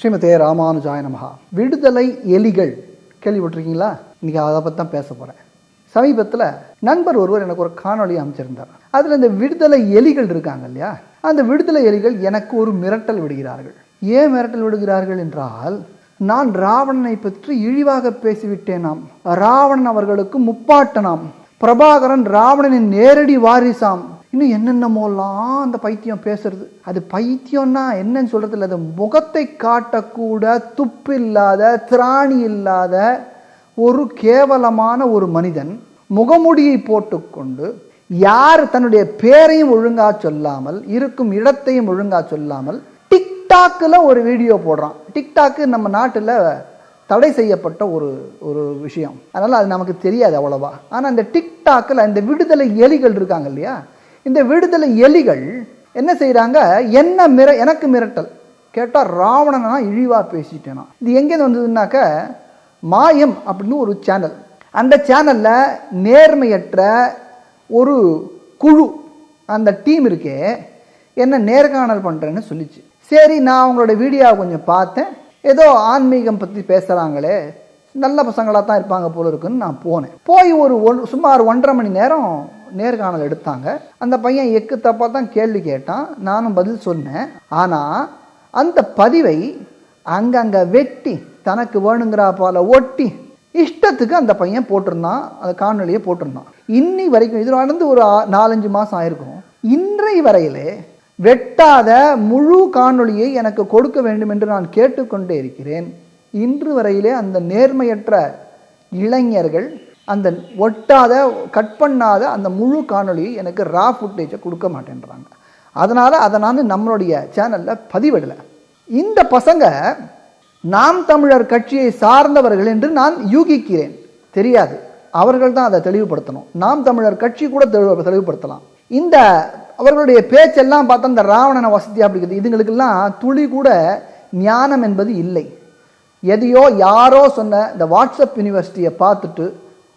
ஸ்ரீமதே ராமானுஜாய நமஹா. விடுதலை எலிகள் கேள்விப்பட்டிருக்கீங்களா? இன்றைக்கி அதை பற்றி தான் பேச போகிறேன். சமீபத்தில் நண்பர் ஒருவர் எனக்கு ஒரு காணொலி அமைச்சிருந்தார். அதில் இந்த விடுதலை எலிகள் இருக்காங்க இல்லையா, அந்த விடுதலை எலிகள் எனக்கு ஒரு மிரட்டல் விடுகிறார்கள். ஏன் மிரட்டல் விடுகிறார்கள் என்றால், நான் ராவணனை பற்றி இழிவாக பேசிவிட்டேனாம். ராவணன் அவர்களுக்கு முப்பாட்டனாம். பிரபாகரன் ராவணனின் நேரடி வாரிசாம். இன்னும் என்னென்னமோலாம் அந்த பைத்தியம் பேசுறது. அது பைத்தியம்னா என்னன்னு சொல்றது இல்லை, அது முகத்தை காட்டக்கூட துப்பில்லாத திராணி இல்லாத ஒரு கேவலமான ஒரு மனிதன் முகமுடியை போட்டுக்கொண்டு யார் தன்னுடைய பேரையும் ஒழுங்கா சொல்லாமல் இருக்கும் இடத்தையும் ஒழுங்கா சொல்லாமல் டிக்டாக்ல ஒரு வீடியோ போடுறான். டிக்டாக்கு நம்ம நாட்டில் தடை செய்யப்பட்ட ஒரு விஷயம், அதனால அது நமக்கு தெரியாது அவ்வளவா. ஆனால் இந்த டிக்டாக்ல இந்த விடுதலை எலிகள் இருக்காங்க இல்லையா, இந்த விடுதலை எலிகள் என்ன செய்யறாங்க, எனக்கு மிரட்டல் கேட்டால் ராவணனா இழிவா பேசிட்டேனா. இது எங்கேருந்து வந்ததுன்னாக்க, மாயம் அப்படின்னு ஒரு சேனல், அந்த சேனல்ல நேர்மையற்ற ஒரு குழு, அந்த டீம் இருக்கே, என்ன நேர்காணல் பண்றேன்னு சொல்லிச்சு. சரி, நான் அவங்களோட வீடியோவை கொஞ்சம் பார்த்தேன். ஏதோ ஆன்மீகம் பற்றி பேசுகிறாங்களே, நல்ல பசங்களாக தான் இருப்பாங்க போல இருக்குன்னு நான் போனேன். போய் சுமார் 1.5 மணி நேரம் நேர்காணல் எடுத்தாங்க. அந்த பையன் எக்கு தப்பாக தான் கேள்வி கேட்டான், நானும் பதில் சொன்னேன். ஆனால் அந்த பதிவை அங்கங்கே வெட்டி தனக்கு வேணுங்கிற போல ஒட்டி இஷ்டத்துக்கு அந்த பையன் போட்டிருந்தான், அந்த காணொலியை போட்டிருந்தான். இன்னி வரைக்கும், இது நடந்து ஒரு 4-5 மாதம் ஆயிருக்கும், இன்றைய வரையிலே வெட்டாத முழு காணொலியை எனக்கு கொடுக்க வேண்டும் என்று நான் கேட்டுக்கொண்டே இருக்கிறேன். இன்று வரையிலே அந்த நேர்மையற்ற இளைஞர்கள் அந்த ஒட்டாத கட் பண்ணாத அந்த முழு காணொலியை எனக்கு ரா ஃபுட்டேஜை கொடுக்க மாட்டேன்றாங்க. அதனால் அதை நான் நம்மளுடைய சேனலில் பதிவிடலை. இந்த பசங்க நாம் தமிழர் கட்சியை சார்ந்தவர்கள் என்று நான் யூகிக்கிறேன், தெரியாது, அவர்கள் தான் அதை தெளிவுபடுத்தணும். நாம் தமிழர் கட்சி கூட தெளிவுபடுத்தலாம். இந்த அவர்களுடைய பேச்செல்லாம் பார்த்தா இந்த ராவணனை வசதியாக அப்படிங்கிறது, இதுங்களுக்கெல்லாம் துளி கூட ஞானம் என்பது இல்லை. எதையோ யாரோ சொன்ன இந்த வாட்ஸ்அப் யூனிவர்சிட்டியை பார்த்துட்டு,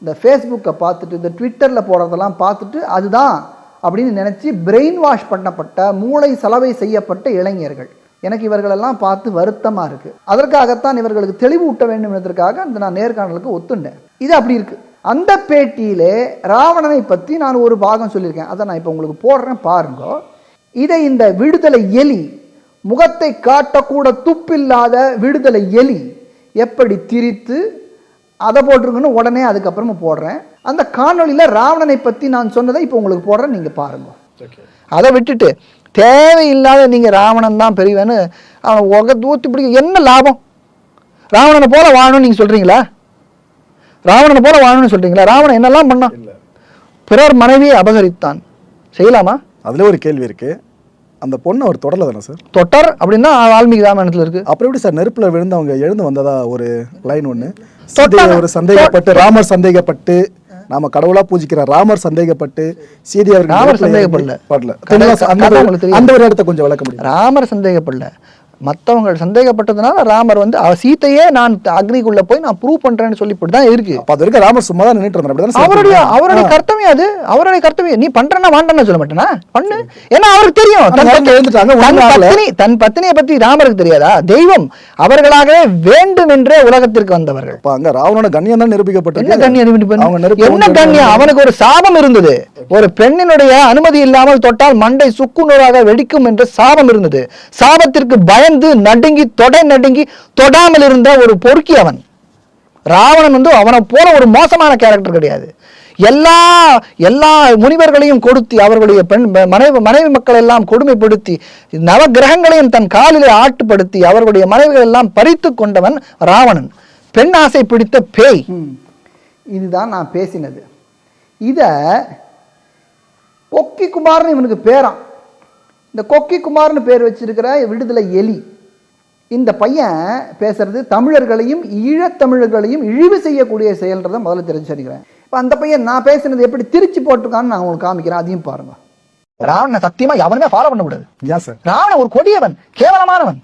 இந்த ஃபேஸ்புக்கை பார்த்துட்டு, இந்த ட்விட்டரில் போடுறதெல்லாம் பார்த்துட்டு அதுதான் அப்படின்னு நினச்சி பிரெயின் வாஷ் பண்ணப்பட்ட, மூளை சலவை செய்யப்பட்ட இளைஞர்கள். எனக்கு இவர்களெல்லாம் பார்த்து வருத்தமாக இருக்குது. அதற்காகத்தான் இவர்களுக்கு தெளிவு ஊட்ட வேண்டும் என்பதற்காக அந்த நான் நேர்காணலுக்கு ஒத்துண்டேன். இது அப்படி இருக்குது. அந்த பேட்டியிலே ராவணனை பற்றி நான் ஒரு பாகம் சொல்லியிருக்கேன், அதை நான் இப்போ உங்களுக்கு போடுறேன் பாருங்க. இதை இந்த விடுதலை எலி, முகத்தை காட்டக்கூட துப்பில்லாத விடுதலை எலி எப்படி திரித்து அதை போட்டிருக்குன்னு உடனே அதுக்கப்புறமா போடுறேன். அந்த காணொலியில் ராவணனை பற்றி நான் சொன்னதை இப்போ உங்களுக்கு போடுறேன், நீங்கள் பாருங்க. அதை விட்டுட்டு தேவையில்லாத நீங்கள் ராவணன் தான் பெரியவன்னு அவன் ஊற்றி பிடிக்க என்ன லாபம்? ராவணனை போல வாழணும்னு நீங்கள் சொல்கிறீங்களா? ராவணனை போல வாழணும்னு சொல்கிறீங்களா? ராவணன் என்னெல்லாம் பண்ணான்? பிறர் மனைவியை அபகரித்தான், செய்யலாமா? அதில் ஒரு கேள்வி இருக்குது. அந்த பொண்ணு அவர் தொடரல தானே சார்? தொட்டர் அப்படின்னா வால்மீகி ராமாயணத்தில் இருக்கு. அப்புறம் எப்படி சார் நெருப்பில் விழுந்து அவங்க எழுந்து வந்ததா ஒரு லைன் ஒன்று? ஒரு சந்தேகப்பட்டு, ராமர் சந்தேகப்பட்டு, நாம கடவுளா பூஜிக்கிற ராமர் சந்தேகப்பட்டு சீதை அவர்கள் ராமர் சந்தேகப்படல. அந்த ஒரு இடத்த கொஞ்சம் விளக்க முடியும். ராமர் சந்தேகப்படல, மற்றவங்க சந்தேகப்பட்டதுனால ராமர் சீத்தையே நான் அக்னிக்குள்ள போய் நான் ப்ரூவ் பண்றேன்னு சொல்லி தான் இருக்கு. அது வரைக்கும் ராமர் சும்மா தான் நின்றுட்டு இருந்தார். அவருடைய கர்த்தவியம், அது அவருடைய கர்த்தவியம். நீ பண்றேன்னா வேண்டான்னு சொல்ல மாட்டேனா? பண்ணு. ஏன்னா அவருக்கு தெரியும், தன் பத்தினியை பத்தி ராமருக்கு தெரியாதா? தெய்வம் அவர்களாகவே வேண்டும் என்றே உலகத்திற்கு வந்தவர்கள். அங்க ராவணோட கண்ணியம் தான் நிரூபிக்கப்பட்டது. என்ன கண்ணியம்? அவனுக்கு ஒரு சாபம் இருந்தது. ஒரு பெண்ணினுடைய அனுமதி இல்லாமல் தொட்டால் மண்டை சுக்குநூறாக வெடிக்கும் என்ற சாபம் இருந்தது. சாபத்திற்கு பயந்து நடுங்கி தொடாமல் இருந்த ஒரு பொறுக்கி அவன். ராவணன் அவனை போல ஒரு மோசமான கேரக்டர் கிடையாது. எல்லா முனிவர்களையும் கொடுத்தி, அவர்களுடைய மனைவி மக்கள் எல்லாம் கொடுமைப்படுத்தி, நவ கிரகங்களையும் தன் காலிலே ஆட்டுப்படுத்தி அவர்களுடைய மனைவிகள் எல்லாம் பறித்து கொண்டவன் ராவணன். பெண் ஆசை பிடித்த பேய். இதுதான் நான் பேசினது. இத கொக்கி குமார்னு இவனுக்கு பேரான். இந்த கொக்கி குமார்னு பேர் வச்சிருக்கிற விடுதலை எலி, இந்த பையன் பேசுறது தமிழர்களையும் ஈழத்தமிழர்களையும் இழிவு செய்யக்கூடிய செயல்ன்றதை முதல்ல தெரிஞ்சுக்கிறேன். இப்போ அந்த பையன் நான் பேசுனது எப்படி திருச்சி போட்டிருக்கான்னு நான் உங்களுக்கு காமிக்கிறேன், அதையும் பாருங்க. ராவணனை சத்தியமா எவனுமே ஃபாலோ பண்ண கூடாது. ராவணன் ஒரு கொடியவன், கேவலமானவன்.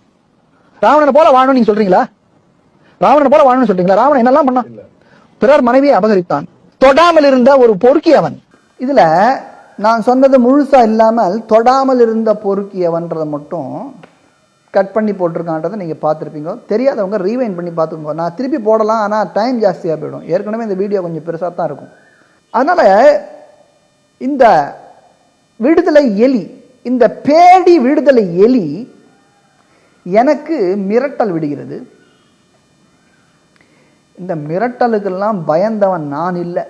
ராவணனை போல வாழணும் நீங்க சொல்றீங்களா? ராவணனை போல வாழணும்னு சொல்றீங்களா? ராவணன் என்னெல்லாம் பண்ணான்? பிறர் மனைவியை அபகரித்தான், தொடாமல் இருந்த ஒரு பொறுக்கி அவன். இதுல நான் சொன்னது முழுசா இல்லாமல் தொடாமல் இருந்த பொறுக்கியவன்றதை மட்டும் கட் பண்ணி போட்டிருக்கான்றதை நீங்கள் பார்த்துருப்பீங்க. தெரியாதவங்க ரீவைண்ட் பண்ணி பார்த்துக்கோங்க. நான் திருப்பி போடலாம், ஆனால் டைம் ஜாஸ்தியாக போயிடும். ஏற்கனவே இந்த வீடியோ கொஞ்சம் பெருசாக தான் இருக்கும். அதனால் இந்த விடுதலை எலி, இந்த பேடி விடுதலை எலி எனக்கு மிரட்டல் விடுகிறது. இந்த மிரட்டலுக்கெல்லாம் பயந்தவன் நான் இல்லை.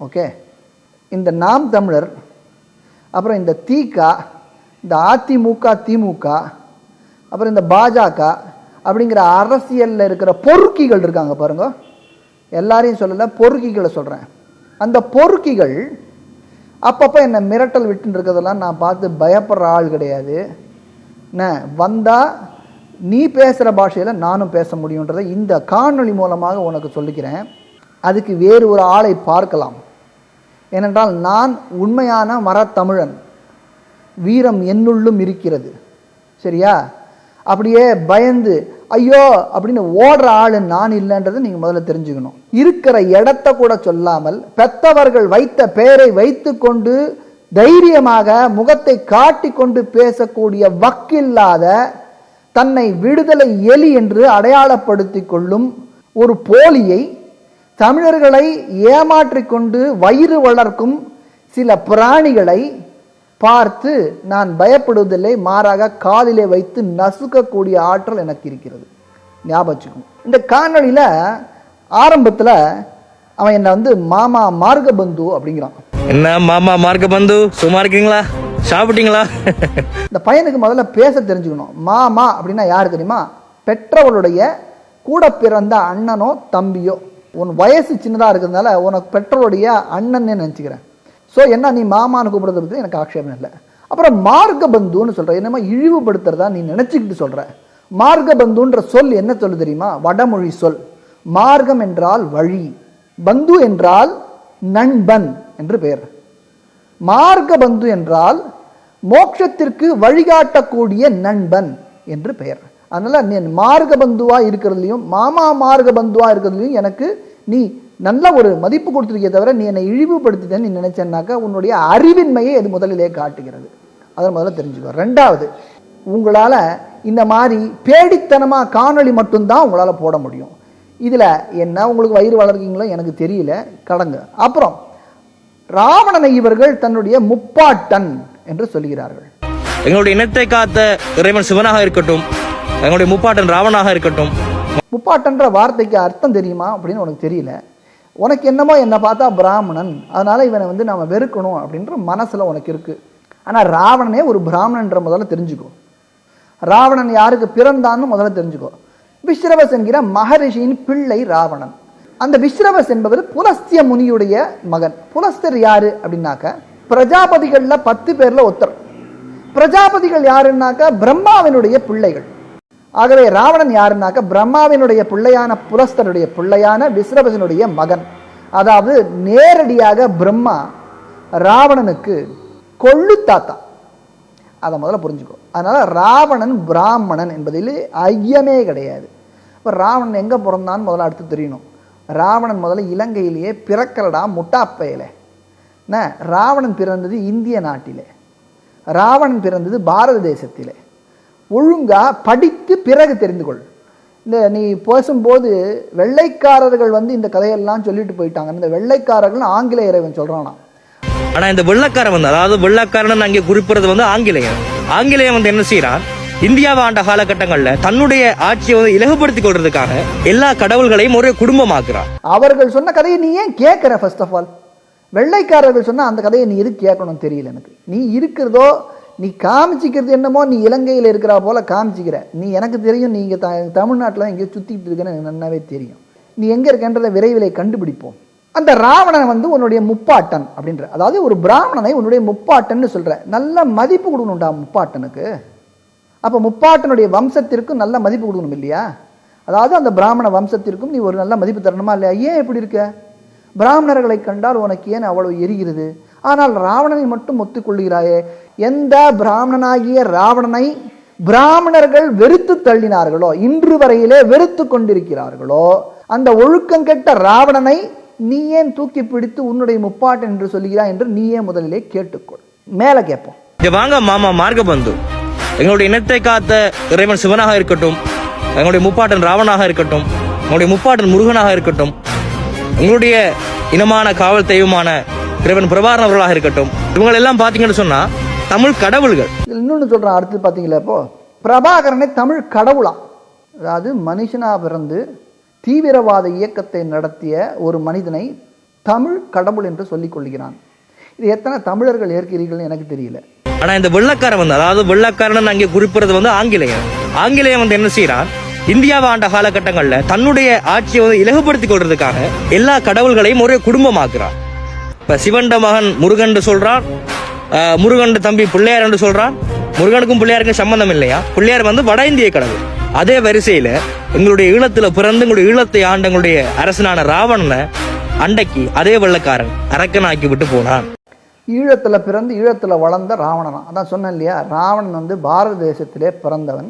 ஓகே, இந்த நாம் தமிழர், அப்புறம் இந்த திக, இந்த அதிமுக, திமுக, அப்புறம் இந்த பாஜக அப்படிங்கிற அரசியலில் இருக்கிற பொறுக்கிகள் இருக்காங்க பாருங்க. எல்லாரையும் சொல்லலை, பொறுக்கிகளை சொல்கிறேன். அந்த பொறுக்கிகள் அப்பப்போ என்னை மிரட்டல் விட்டுன்னு இருக்கிறதெல்லாம் நான் பார்த்து பயப்படுற ஆள் கிடையாது. என்ன வந்தால் நீ பேசுகிற பாஷையில் நானும் பேச முடியுன்றதை இந்த காணொளி மூலமாக உனக்கு சொல்லிக்கிறேன். அதுக்கு வேறு ஒரு ஆளை பார்க்கலாம். ஏனென்றால் நான் உண்மையான மரத்தமிழன், வீரம் என்னுள்ளும் இருக்கிறது. சரியா? அப்படியே பயந்து ஐயோ அப்படின்னு ஓடுற ஆளு நான் இல்லைன்றதை நீங்கள் முதல்ல தெரிஞ்சுக்கணும். இருக்கிற இடத்த கூட சொல்லாமல் பெத்தவர்கள் வைத்த பெயரை வைத்து கொண்டு தைரியமாக முகத்தை காட்டி கொண்டு பேசக்கூடிய வக்கில்லாத, தன்னை விடுதலை எலி என்று அடையாளப்படுத்தி கொள்ளும் ஒரு போலியை, தமிழர்களை ஏமாற்றிக் கொண்டு வயிறு வளர்க்கும் சில பிராணிகளை பார்த்து நான் பயப்படுவதில்லை. மாறாக காலிலே வைத்து நசுக்கக்கூடிய ஆற்றல் எனக்கு இருக்கிறது. ஞாபகம். இந்த காணொளியில் ஆரம்பத்தில் அவன் என்னை வந்து மாமா மார்கபந்து அப்படிங்கிறான். என்ன மாமா மார்கபந்து, சும்மா இருக்கீங்களா, சாப்பிட்டீங்களா? இந்த பையனுக்கு முதல்ல பேச தெரிஞ்சுக்கணும். மாமா அப்படின்னா யாரு தெரியுமா? பெற்றவளுடைய கூட பிறந்த அண்ணனோ தம்பியோ. உன் வயசு சின்னதாக இருக்கிறதுனால உனக்கு பெற்றவளுடைய அண்ணன் நினச்சிக்கிறேன். ஸோ என்ன நீ மாமான்னு கூப்பிடுறது பற்றி எனக்கு ஆட்சேபம் இல்லை. அப்புறம் மார்கபந்துன்னு சொல்கிற, என்னமா இழிவுபடுத்துறதா நீ நினச்சிக்கிட்டு சொல்கிற. மார்கபந்துன்ற சொல் என்ன சொல்லு தெரியுமா? வடமொழி சொல். மார்க்கம் என்றால் வழி, பந்து என்றால் நண்பன் என்று பெயர். மார்கபந்து என்றால் மோட்சத்திற்கு வழிகாட்டக்கூடிய நண்பன் என்று பெயர். அதனால் நீ மார்கபந்துவாக இருக்கிறதுலையும் மாமா மார்கபந்துவாக இருக்கிறதுலையும் எனக்கு நீ நல்ல ஒரு மதிப்பு கொடுத்துருக்கே தவிர நீ என்னை இழிவுபடுத்திட்டேன்னு நீ நினைச்சேன்னாக்கா உன்னுடைய அறிவின்மையை அது முதலிலே காட்டுகிறது. அதை முதல்ல தெரிஞ்சுக்கோ. ரெண்டாவது, உங்களால் இந்த மாதிரி பேடித்தனமாக காணொளி மட்டும்தான் உங்களால் போட முடியும். இதில் என்ன உங்களுக்கு வயிறு வளர்க்கீங்களோ எனக்கு தெரியல, கடங்க. அப்புறம் ராவணனை இவர்கள் தன்னுடைய முப்பாட்டன் என்று சொல்கிறார்கள். எங்களுடைய இனத்தை காத்த இறைவன் சிவனாக இருக்கட்டும், எங்களுடைய முப்பாட்டன் ராவணாக இருக்கட்டும். முப்பாட்டன்ற வார்த்தைக்கு அர்த்தம் தெரியுமா அப்படின்னு உனக்கு தெரியல. உனக்கு என்னமோ என்னை பார்த்தா பிராமணன், அதனால இவனை வந்து நம்ம வெறுக்கணும் அப்படின்ற மனசுல உனக்கு இருக்கு. ஆனால் ராவணனே ஒரு பிராமணன்ற முதல்ல தெரிஞ்சுக்கோ. ராவணன் யாருக்கு பிறந்தான்னு முதல்ல தெரிஞ்சுக்கோ. விஸ்ரவஸ் என்கிற மகரிஷியின் பிள்ளை ராவணன். அந்த விஸ்ரவஸ் என்பவர் புலஸ்திய முனியுடைய மகன். புலஸ்தர் யாரு அப்படின்னாக்க பிரஜாபதிகள்ல 10 பேர்ல ஒருத்தர். பிரஜாபதிகள் யாருன்னாக்க பிரம்மாவினுடைய பிள்ளைகள். ஆகவே ராவணன் யாருன்னாக்க பிரம்மாவினுடைய பிள்ளையான புலஸ்தருடைய பிள்ளையான விஸ்ரவசனுடைய மகன். அதாவது நேரடியாக பிரம்மா ராவணனுக்கு கொள்ளு தாத்தா. அதை முதல்ல புரிஞ்சுக்கோ. அதனால ராவணன் பிராமணன் என்பதில் ஐயமே கிடையாது. இப்போ ராவணன் எங்கே பிறந்தான்னு முதல்ல அடுத்து தெரியணும். ராவணன் முதல்ல இலங்கையிலேயே பிறக்கலடா முட்டாப்பையில. ராவணன் பிறந்தது இந்திய நாட்டிலே, ராவணன் பிறந்தது பாரத தேசத்திலே. ஒழுங்கா படித்து பிறகு தெரிந்து கொள். இந்த நீ பேசும்போது வெள்ளைக்காரர்கள் வந்து இந்த கதையெல்லாம் சொல்லிட்டு போயிட்டாங்க. இந்த வெள்ளைக்காரர்கள் ஆங்கிலேய இறைவன் சொல்றானா. ஆனா இந்த வெள்ளக்காரன் வந்து, அதாவது வெள்ளக்காரன் அங்கே குறிப்பிடுறது வந்து ஆங்கிலேயன். ஆங்கிலேயன் வந்து என்ன செய்யறான், இந்தியாவை ஆண்ட காலகட்டங்கள்ல தன்னுடைய ஆட்சியை வந்து இலகுபடுத்திக் கொள்றதுக்காக எல்லா கடவுள்களையும் ஒரே குடும்பமாக்குறான். அவர்கள் சொன்ன கதையை நீ ஏன் கேட்கிற? ஃபர்ஸ்ட் ஆஃப் ஆல், வெள்ளைக்காரர்கள் சொன்ன அந்த கதையை நீ எது கேட்கணும் தெரியல எனக்கு. நீ இருக்கிறதோ நீ காமிச்சிக்கிறது என்னமோ நீ இலங்கையில் இருக்கிறா போல காமிச்சிக்கிற. நீ எனக்கு தெரியும், நீ இங்கே தமிழ்நாட்டில் எங்கேயோ சுற்றிக்கிட்டு இருக்கேன்னு எனக்கு நல்லாவே தெரியும். நீ எங்கே இருக்கன்றதை விரைவில் கண்டுபிடிப்போம். அந்த ராவணன் வந்து உன்னுடைய முப்பாட்டன் அப்படின்ற, அதாவது ஒரு பிராமணனை உன்னுடைய முப்பாட்டன்னு சொல்ற. நல்ல மதிப்பு கொடுக்கணும்டா முப்பாட்டனுக்கு. அப்போ முப்பாட்டனுடைய வம்சத்திற்கும் நல்ல மதிப்பு கொடுக்கணும் இல்லையா? அதாவது அந்த பிராமண வம்சத்திற்கும் நீ ஒரு நல்ல மதிப்பு தரணுமா இல்லையா? ஏன் எப்படி இருக்க? பிராமணர்களை கண்டால் உனக்கு ஏன் அவ்வளவு எரிகிறது? ஆனால் ராவணனை மட்டும் ஒத்துக்கொள்கிறாயே. எந்த பிராமணனாகிய ராவணனை பிராமணர்கள் வெறுத்து தள்ளினார்களோ, இன்று வரையிலே வெறுத்து கொண்டிருக்கிறார்களோ, அந்த ஒழுக்கம் கெட்ட ராவணனை நீ ஏன் தூக்கி பிடித்து உன்னுடைய முப்பாட்டன் என்று சொல்கிறாய் என்று நீயே முதலிலே கேட்டுக்கொள். மேல கேட்போம். வாங்க மாமா மார்கபந்து, எங்களுடைய இனத்தை காத்த இறைவன் சிவனாக இருக்கட்டும், எங்களுடைய முப்பாட்டன் ராவனாக இருக்கட்டும், எங்களுடைய முப்பாட்டன் முருகனாக இருக்கட்டும், உங்களுடைய இனமான காவல் தெய்வமான இறைவன் பிரபாகரன் அவர்களாக இருக்கட்டும், இவங்க எல்லாம் பாத்தீங்கன்னு சொன்னா தமிழ் கடவுள்கள். இன்னொன்னு சொல்றேன், அடுத்து பாத்தீங்களா, இப்போ பிரபாகரனை தமிழ் கடவுளாம். அதாவது மனுஷனா பிறந்து தீவிரவாத இயக்கத்தை நடத்திய ஒரு மனிதனை தமிழ் கடவுள் என்று சொல்லிக் கொள்கிறான். இது எத்தனை தமிழர்கள் ஏற்கிறீர்கள் எனக்கு தெரியல. ஆனா இந்த வெள்ளக்காரன் வந்து, அதாவது வெள்ளக்காரன் அங்கே குறிப்பிடுறது வந்து ஆங்கிலேயன் வந்து என்ன செய்யறான், இந்தியாவை ஆண்ட காலகட்டங்கள்ல தன்னுடைய ஆட்சியை வந்து இலகுபடுத்திக் கொள்றதுக்காக எல்லா கடவுள்களையும் ஒரே குடும்பமாக்குறான். இப்ப சிவண்ட மகன் முருகன் சொல்றான், முருகன் தம்பி பிள்ளையார் என்று சொல்றான். முருகனுக்கும் பிள்ளையாருக்கும் சம்பந்தம் இல்லையா? பிள்ளையார் வந்து வட இந்திய கடவுள். அதே வரிசையில எங்களுடைய ஈழத்துல பிறந்து எங்களுடைய ஈழத்தை ஆண்ட எங்களுடைய அரசனான ராவணனை அண்டைக்கு அதே வெள்ளக்காரன் அரக்கனாக்கி விட்டு போனான். ஈழத்துல பிறந்து ஈழத்துல வளர்ந்த ராவணனா, அதான் சொன்னேன் இல்லையா, ராவணன் வந்து பாரத தேசத்திலே பிறந்தவன்,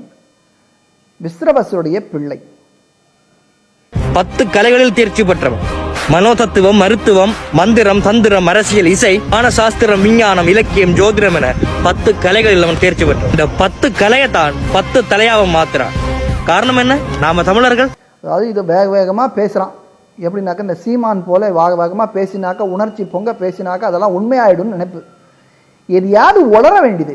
விஸ்ரவசுடைய பிள்ளை, 10 கலைகளில் தேர்ச்சி பெற்றவன். மனோதத்துவம், மருத்துவம், மந்திரம், தந்திரம், அரசியல், இசை, சாஸ்திரம், விஞ்ஞானம், இலக்கியம், ஜோதிடம் என 10 கலைகளில் அவன் தேர்ச்சி பெற்றான். இந்த 10 கலையை தான் 10 தலையாவன் மாத்துறான். காரணம் என்ன? நாம தமிழர்கள். அதாவது இது வேகமா பேசுறான். எப்படின்னாக்க இந்த சீமான் போல வேகமா பேசினாக்க, உணர்ச்சி பொங்க பேசினாக்க அதெல்லாம் உண்மையாயிடும் நினைப்பு. எதையாவது உளர வேண்டியது,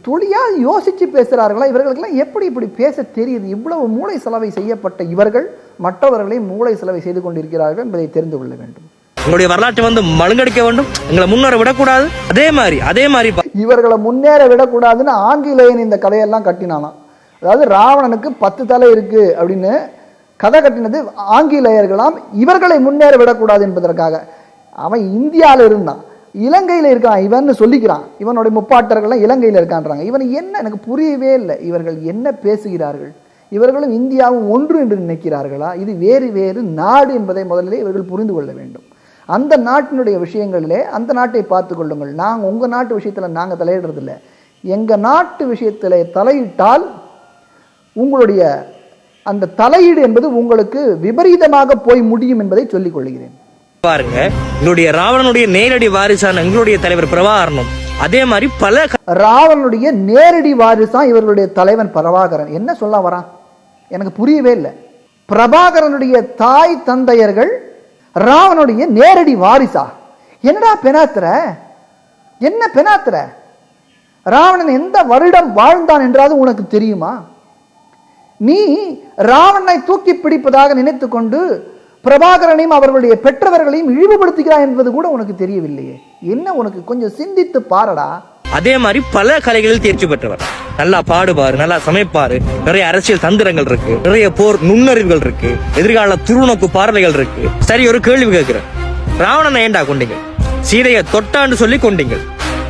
துளியா யோசிச்சு பேசுறார்களா? இவர்களுக்கெல்லாம் எப்படி இப்படி பேச தெரியுது? இவ்வளவு மூளை செலவை செய்யப்பட்ட இவர்கள் மற்றவர்களை மூளை செலவை செய்து கொண்டிருக்கிறார்கள் என்பதை தெரிந்து கொள்ள வேண்டும். உங்களுடைய வரலாற்றை வந்து மழுங்கடிக்க வேண்டும், எங்களை முன்னேற விடக்கூடாது. அதே மாதிரி இவர்களை முன்னேற விடக்கூடாதுன்னு ஆங்கிலேயன் இந்த கதையெல்லாம் கட்டினானாம். அதாவது ராவணனுக்கு 10 தலை இருக்கு அப்படின்னு கதை கட்டினது ஆங்கிலேயர்களாம், இவர்களை முன்னேற விடக்கூடாது என்பதற்காக. அவன் இந்தியாவில் இருந்தான், இலங்கையில் இருக்கான் இவன் சொல்லிக்கிறான். இவனுடைய முப்பாட்டர்கள்லாம் இலங்கையில் இருக்கான்றாங்க. இவன் என்ன, எனக்கு புரியவே இல்லை. இவர்கள் என்ன பேசுகிறார்கள்? இவர்களும் இந்தியாவும் ஒன்று என்று நினைக்கிறார்களா? இது வேறு வேறு நாடு என்பதை முதலிலே இவர்கள் புரிந்து கொள்ள வேண்டும். அந்த நாட்டினுடைய விஷயங்களிலே அந்த நாட்டை பார்த்து கொள்ளுங்கள். நாங்கள் உங்கள் நாட்டு விஷயத்தில் நாங்கள் தலையிடுறதில்லை. எங்கள் நாட்டு விஷயத்தில் தலையிட்டால் உங்களுடைய அந்த தலையீடு என்பது உங்களுக்கு விபரீதமாக போய் முடியும் என்பதை சொல்லிக் கொள்கிறேன். பாருங்க, எங்களுடைய ராவணனுடைய நேரடி வாரிசான எங்களுடைய தலைவர் பிரபாகரனும் அதே மாதிரி பல ராவணனுடைய நேரடி வாரிசான் இவர்களுடைய தலைவன் பிரபாகரன். என்ன சொல்ல வரான் எனக்கு புரியவே இல்லை. பிரபாகரனுடைய தாய் தந்தையர்கள் ராவனுடைய நேரடி வாரிசா? என்னடா பெனாத்திர, என்ன பெனாத்திர? ராவணன் எந்த வருடம் வாழ்ந்தான் என்றாவது உனக்கு தெரியுமா? நீ ராவணனை தூக்கி பிடிப்பதாக நினைத்து கொண்டு பிரபாகரனையும் அவர்களுடைய பெற்றவர்களையும் இழிவுபடுத்துகிறாய் என்பது கூட உனக்கு தெரியவில்லையே. என்ன, உனக்கு கொஞ்சம் சிந்தித்து பாரடா. அதே மாதிரி பல கலைகளில் தேர்ச்சி பெற்றவர். நல்லா பாடுவாரு, நல்லா சமைப்பாரு, நிறைய அரசியல் தந்திரங்கள் இருக்கு, நிறைய போர் நுண்ணறிவுகள் இருக்கு, எதிர்கால துருநோக்கு பார்வைகள் இருக்கு. சரி, ஒரு கேள்வி கேட்கிறேன். ராவணனை ஏண்டா கொண்டீங்க? சீதையை தொட்டான்னு சொல்லி கொண்டீங்க.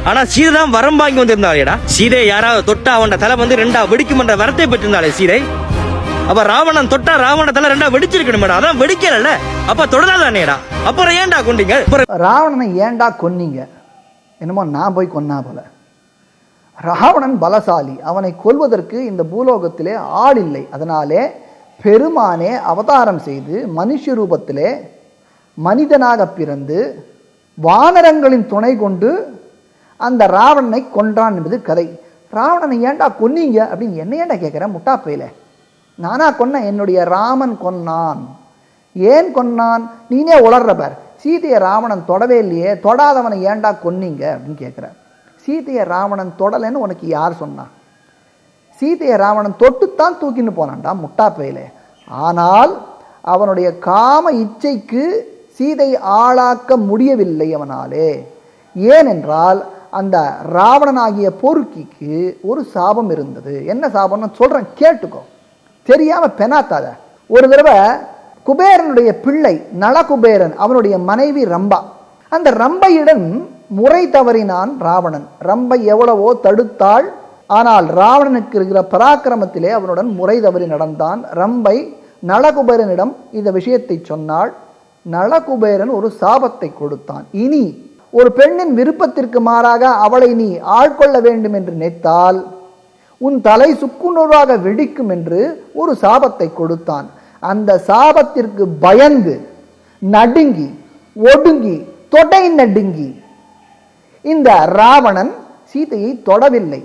ஆனா சீதை தான் வரம் வாங்கி வந்திருந்தாளேடா. சீதையை யாராவது தொட்டா அவன் தலை வந்து 2 வெடிக்கும் என்ற வரத்தை பெற்றிருந்தாளே சீதை. அப்ப ராவணன் தொட்டா ராவண தலை 2 வெடிச்சிருக்கணும். அதான் வெடிக்கல, அப்ப தொடராதானேடா. அப்புறம் ஏண்டா கொண்டீங்க? ராவணனை ஏண்டா கொன்னீங்க? என்னமோ நான் போய் கொன்னா போல. ராவணன் பலசாலி, அவனை கொல்வதற்கு இந்த பூலோகத்திலே ஆள் இல்லை. அதனாலே பெருமானே அவதாரம் செய்து மனுஷ ரூபத்திலே மனிதனாக பிறந்து வானரங்களின் துணை கொண்டு அந்த ராவணனை கொன்றான் என்பது கதை. ராவணனை ஏண்டா கொன்னீங்க அப்படின்னு என்ன ஏண்டா கேட்குறேன் முட்டாப்பையில? நானா கொன்ன? என்னுடைய ராமன் கொன்னான். ஏன் கொன்னான்? நீனே உளர்றவர். சீதையை ராவணன் தொடவே இல்லையே, தொடாதவனை ஏண்டா கொன்னீங்க அப்படின்னு கேட்குற. சீதையை ராவணன் தொடலைன்னு உனக்கு யார் சொன்னா? சீதையை ராவணன் தொட்டுத்தான் தூக்கின்னு போனான்டா முட்டாப்பையிலே. ஆனால் அவனுடைய காம இச்சைக்கு சீதை ஆளாக்க முடியவில்லை அவனாலே. ஏனென்றால் அந்த ராவணனாகிய பொறுக்கிக்கு ஒரு சாபம் இருந்தது. என்ன சாபம்னு சொல்றேன், கேட்டுக்கோ, தெரியாம பெனாத்தாத. ஒரு தடவை குபேரனுடைய பிள்ளை நளகுபேரன், அவனுடைய மனைவி ரம்பா, அந்த ரம்பையிடம் முறை தவறினான் ராவணன். ரம்பை எவ்வளவோ தடுத்தாள், ஆனால் ராவணனுக்கு இருக்கிற பராக்கிரமத்திலே அவனுடன் முறை தவறி நடந்தான். ரம்பை நளகுபேரனிடம் இந்த விஷயத்தை சொன்னாள். நளகுபேரன் ஒரு சாபத்தை கொடுத்தான். இனி ஒரு பெண்ணின் விருப்பத்திற்கு மாறாக அவளை நீ ஆட்கொள்ள வேண்டும் என்று நினைத்தால் உன் தலை சுக்குநூறாக வெடிக்கும் என்று ஒரு சாபத்தை கொடுத்தான். அந்த சாபத்திற்கு பயந்து நடுங்கி ஒடுங்கி தொடை நடுங்கி இந்த ராவணன் சீதையை தொடவில்லை.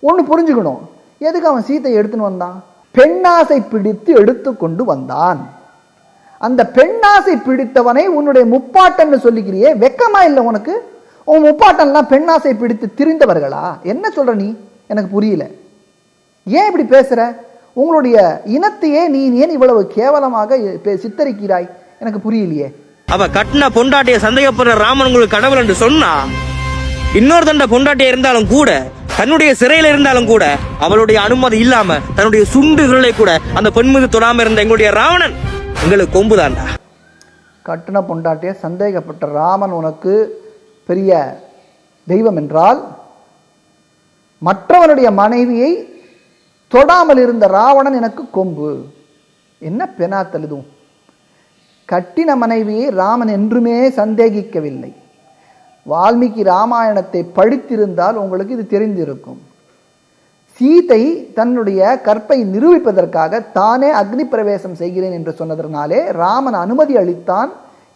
ஒன்று புரிஞ்சுக்கணும், எதுக்கு அவன் சீத்தையை எடுத்துன்னு வந்தான்? பெண்ணாசை பிடித்து எடுத்து கொண்டு வந்தான். அந்த பெண்ணாசை பிடித்தவனை உன்னுடைய முப்பாட்டன்னு சொல்லிக்கிறியே, வெக்கமா இல்லை உனக்கு? உன் முப்பாட்டன்லாம் பெண்ணாசை பிடித்து திரிந்தவர்களா? என்ன சொல்ற நீ? எனக்கு புரியல. ஏன் இப்படி பேசுற? உங்களுடைய இனத்தையே நீ ஏன் இவ்வளவு கேவலமாக சித்தரிக்கிறாய்? எனக்கு புரியலையே. அவ கட்டின பொண்டாட்டிய சந்தேகப்படுற ராமன் உங்களுக்கு கடவுள் என்று சொன்னா, இன்னொரு தண்ட பொண்டாட்டியா இருந்தாலும் கூட, தன்னுடைய சிறையில இருந்தாலும் கூட, அவளுடைய அனுமதி இல்லாம தன்னுடைய சுண்டுகளை கூட அந்த பெண் மீது தொடாம இருந்த எங்களுடைய ராவணன் எங்களுக்கு கொம்புதான்டா. கட்டின பொண்டாட்டிய சந்தேகப்பட்ட ராமன் உனக்கு பெரிய தெய்வம் என்றால், மற்றவனுடைய மனைவியை தொடாமல் இருந்த ராவணன் எனக்கு கொம்பு. என்ன பெனாத்தல் இதுவும்? கட்டின மனைவியை ராமன் என்றுமே சந்தேகிக்கவில்லை. வால்மீகி ராமாயணத்தை படித்திருந்தால் உங்களுக்கு இது தெரிந்திருக்கும். சீதை தன்னுடைய கற்பை நிரூபிப்பதற்காக தானே அக்னி பிரவேசம் செய்கிறேன் என்று சொன்னதனாலே ராமன் அனுமதி அளித்தான்.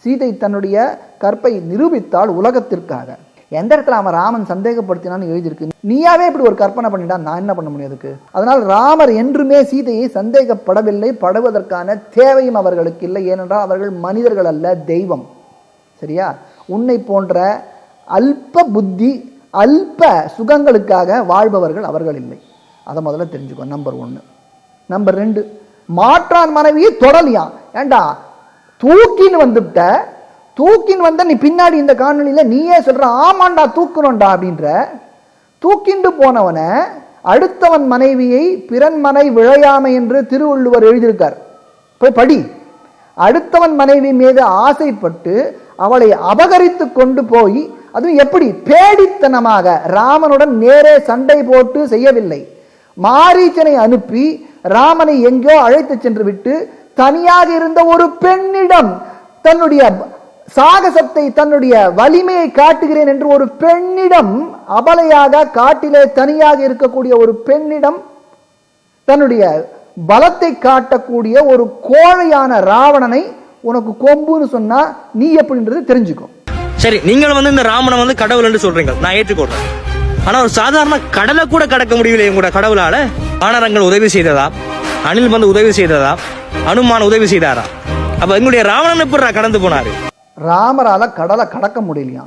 சீதை தன்னுடைய கற்பை நிரூபித்தால் உலகத்திற்காக. எந்த இடத்துல அவன் ராமன் சந்தேகப்படுத்தினான்னு எழுதியிருக்கு. நீயாவே இப்படி ஒரு கற்பனை பண்ணிட்டா நான் என்ன பண்ண முடியும் அதுக்கு? அதனால் ராமர் என்றுமே சீதையை சந்தேகப்படவில்லை, படுவதற்கான தேவையும் அவர்களுக்கு இல்லை. ஏனென்றால் அவர்கள் மனிதர்கள் அல்ல, தெய்வம். சரியா? உன்னை போன்ற அல்ப புத்தி அல்ப சுகங்களுக்காக வாழ்பவர்கள் அவர்கள் இல்லை. அதை முதல்ல தெரிஞ்சுக்கோ. நம்பர் 1. நம்பர் 2, மாற்றான் மனைவியை தொடலியான். ஏண்டா தூக்கின்னு வந்துட்ட, தூக்கின்னு வந்த நீ பின்னாடி இந்த காணொலியில நீயே சொல்ற ஆமாண்டா தூக்கணும்டா அப்படின்ற. தூக்கிண்டு போனவனை அடுத்தவன் மனைவியை பிறன் மனை விழையாமை என்று திருவள்ளுவர் எழுதியிருக்கார். போய் படி. அடுத்தவன் மனைவி மீது ஆசைப்பட்டு அவளை அபகரித்து கொண்டு போய், அதுவும் எப்படி? பேடித்தனமாக. ராமனுடன் நேரே சண்டை போட்டு செய்யவில்லை. மாரீச்சனை அனுப்பி ராமனை எங்கோ அழைத்து சென்று விட்டு தனியாக இருந்த ஒரு பெண்ணிடம் தன்னுடைய சாகசத்தை, தன்னுடைய வலிமையை காட்டுகிறேன் என்று ஒரு பெண்ணிடம், அபலையாக காட்டிலே தனியாக இருக்கக்கூடிய ஒரு பெண்ணிடம் தன்னுடைய பலத்தை காட்டக்கூடிய ஒரு கோழையான ராவணனை உனக்கு கொம்புன்னு சொன்னா நீ எப்படின்றது தெரிஞ்சுக்கும். சரி, நீங்கள் இந்த ராமனை கடவுள் என்று சொல்றீங்க, நான் ஏற்றுக்கொள்றேன். ஆனா ஒரு சாதாரண கடலை கூட கடக்க முடியவில்லை உங்களோட கடவுளால. வானரங்கள் உதவி செய்ததா? அணில் உதவி செய்ததா? அனுமான் உதவி செய்தாரா? அப்ப எங்களுடைய ராவணன் எப்படி கடந்து போனாரு? ராமரால கடலை கடக்க முடியலையா?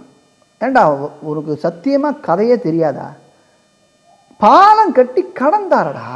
ஏண்டா உனக்கு சத்தியமா கதையே தெரியாதா? பாலம் கட்டி கடந்தாரடா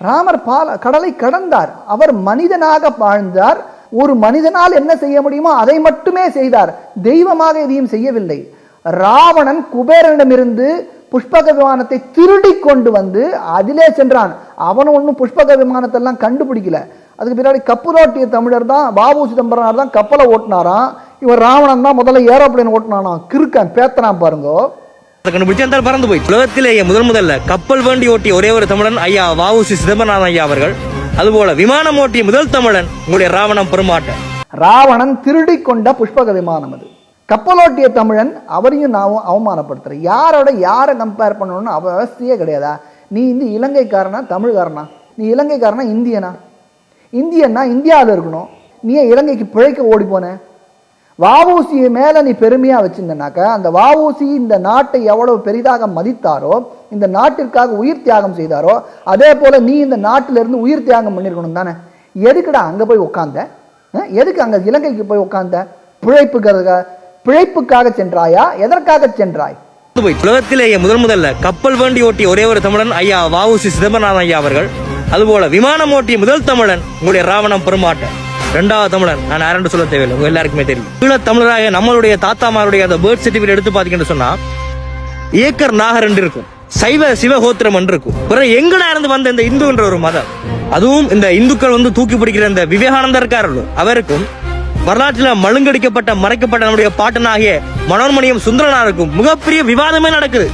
ராமர். கடலை கடந்தார். அவர் மனிதனாக வாழ்ந்தார். ஒரு மனிதனால் என்ன செய்ய முடியுமோ அதை மட்டுமே செய்தார். தெய்வமாக எதையும் செய்யவில்லை. ராவணன் குபேரனிடமிருந்து புஷ்பக விமானத்தை திருடி கொண்டு வந்து அதிலே சென்றான். அவனும் ஒன்றும் புஷ்பக விமானத்தை எல்லாம் கண்டுபிடிக்கல. அதுக்கு பின்னாடி கப்பலோட்டிய தமிழர் தான், பாபு சிதம்பரனார் தான் கப்பலை ஓட்டினாராம். இவர் ராவணன் தான் முதல்ல ஏரோப்ளேன் ஓட்டினானா. கிறுக்கன் பேத்தனான் பாருங்க. பறந்து போய் உலகத்திலேயே முதல்ல கப்பல் வண்டி ஓட்டிய ஒரே ஒரு தமிழன் ஐயா வ.உ.சி. சிதம்பரனார் ஐயா அவர்கள். அதுபோல விமானம் ஓட்டிய முதல் தமிழன் உங்களுடைய ராவணன் பெருமாட்ட. ராவணன் திருடி கொண்ட புஷ்பக விமானம் அது. கப்பலோட்டிய தமிழன், அவரையும் நான் அவமானப்படுத்துறேன். யாரோட யாரை கம்பேர் பண்ணணும்னு அவசியம் கிடையாதா? நீ இலங்கைக்காரனா தமிழ்காரனா? நீ இலங்கைக்காரனா இந்தியனா? இந்தியன்னா இந்தியாவில் இருக்கணும். நீ இலங்கைக்கு பிழைக்க ஓடி போன? வ.உ.சி. மேல நீ பெருமையா வச்சிருந்தனாக்கா, அந்த வ.உ.சி. இந்த நாட்டை எவ்வளவு பெரிதாக மதித்தாரோ, இந்த நாட்டிற்காக உயிர் தியாகம் செய்தாரோ, அதே போல நீ இந்த நாட்டிலிருந்து உயிர் தியாகம் பண்ணிருக்கணும் தானே? எதுக்குடா அங்க போய் உட்கார்ந்த? எதுக்கு அங்க இலங்கைக்கு போய் உட்கார்ந்த? பிழைப்புக்காக சென்றாயா? எதற்காக சென்றாய்? உலகத்திலேயே முதல்ல கப்பல் வண்டி ஓட்டிய ஒரே ஒரு தமிழன் ஐயா வ.உ.சி. சிதம்பரனார் ஐயா அவர்கள். அதுபோல விமானம் ஓட்டிய முதல் தமிழன் உங்களுடைய ராவணன் பெருமாட்ட. 2வது தமிழன் நான் யாரென்று சொல்ல தேவையில்லை, உங்க எல்லாருக்குமே தெரியும். ஈழத் தமிழராக நம்மளுடைய தாத்தாமாருடைய அந்த பர்த் சர்டிபிகேட் எடுத்து பாத்தீங்கன்னு சொன்னா ஏக்கர் நாகர் என்று இருக்கும், சைவ சிவகோத்திரம் என்று இருக்கும். பிறகு எங்கடா இருந்து வந்த இந்த இந்து என்ற ஒரு மதம், அதுவும் இந்த இந்துக்கள் தூக்கி பிடிக்கிற இந்த விவேகானந்தர் இருக்காரோ அவருக்கும், வரலாற்றில் மழுங்கடிக்கப்பட்ட மறைக்கப்பட்ட நம்முடைய பாட்டனாகிய மனோன்மணியம் சுந்தரனாருக்கும் மிகப்பெரிய விவாதமே நடக்குது.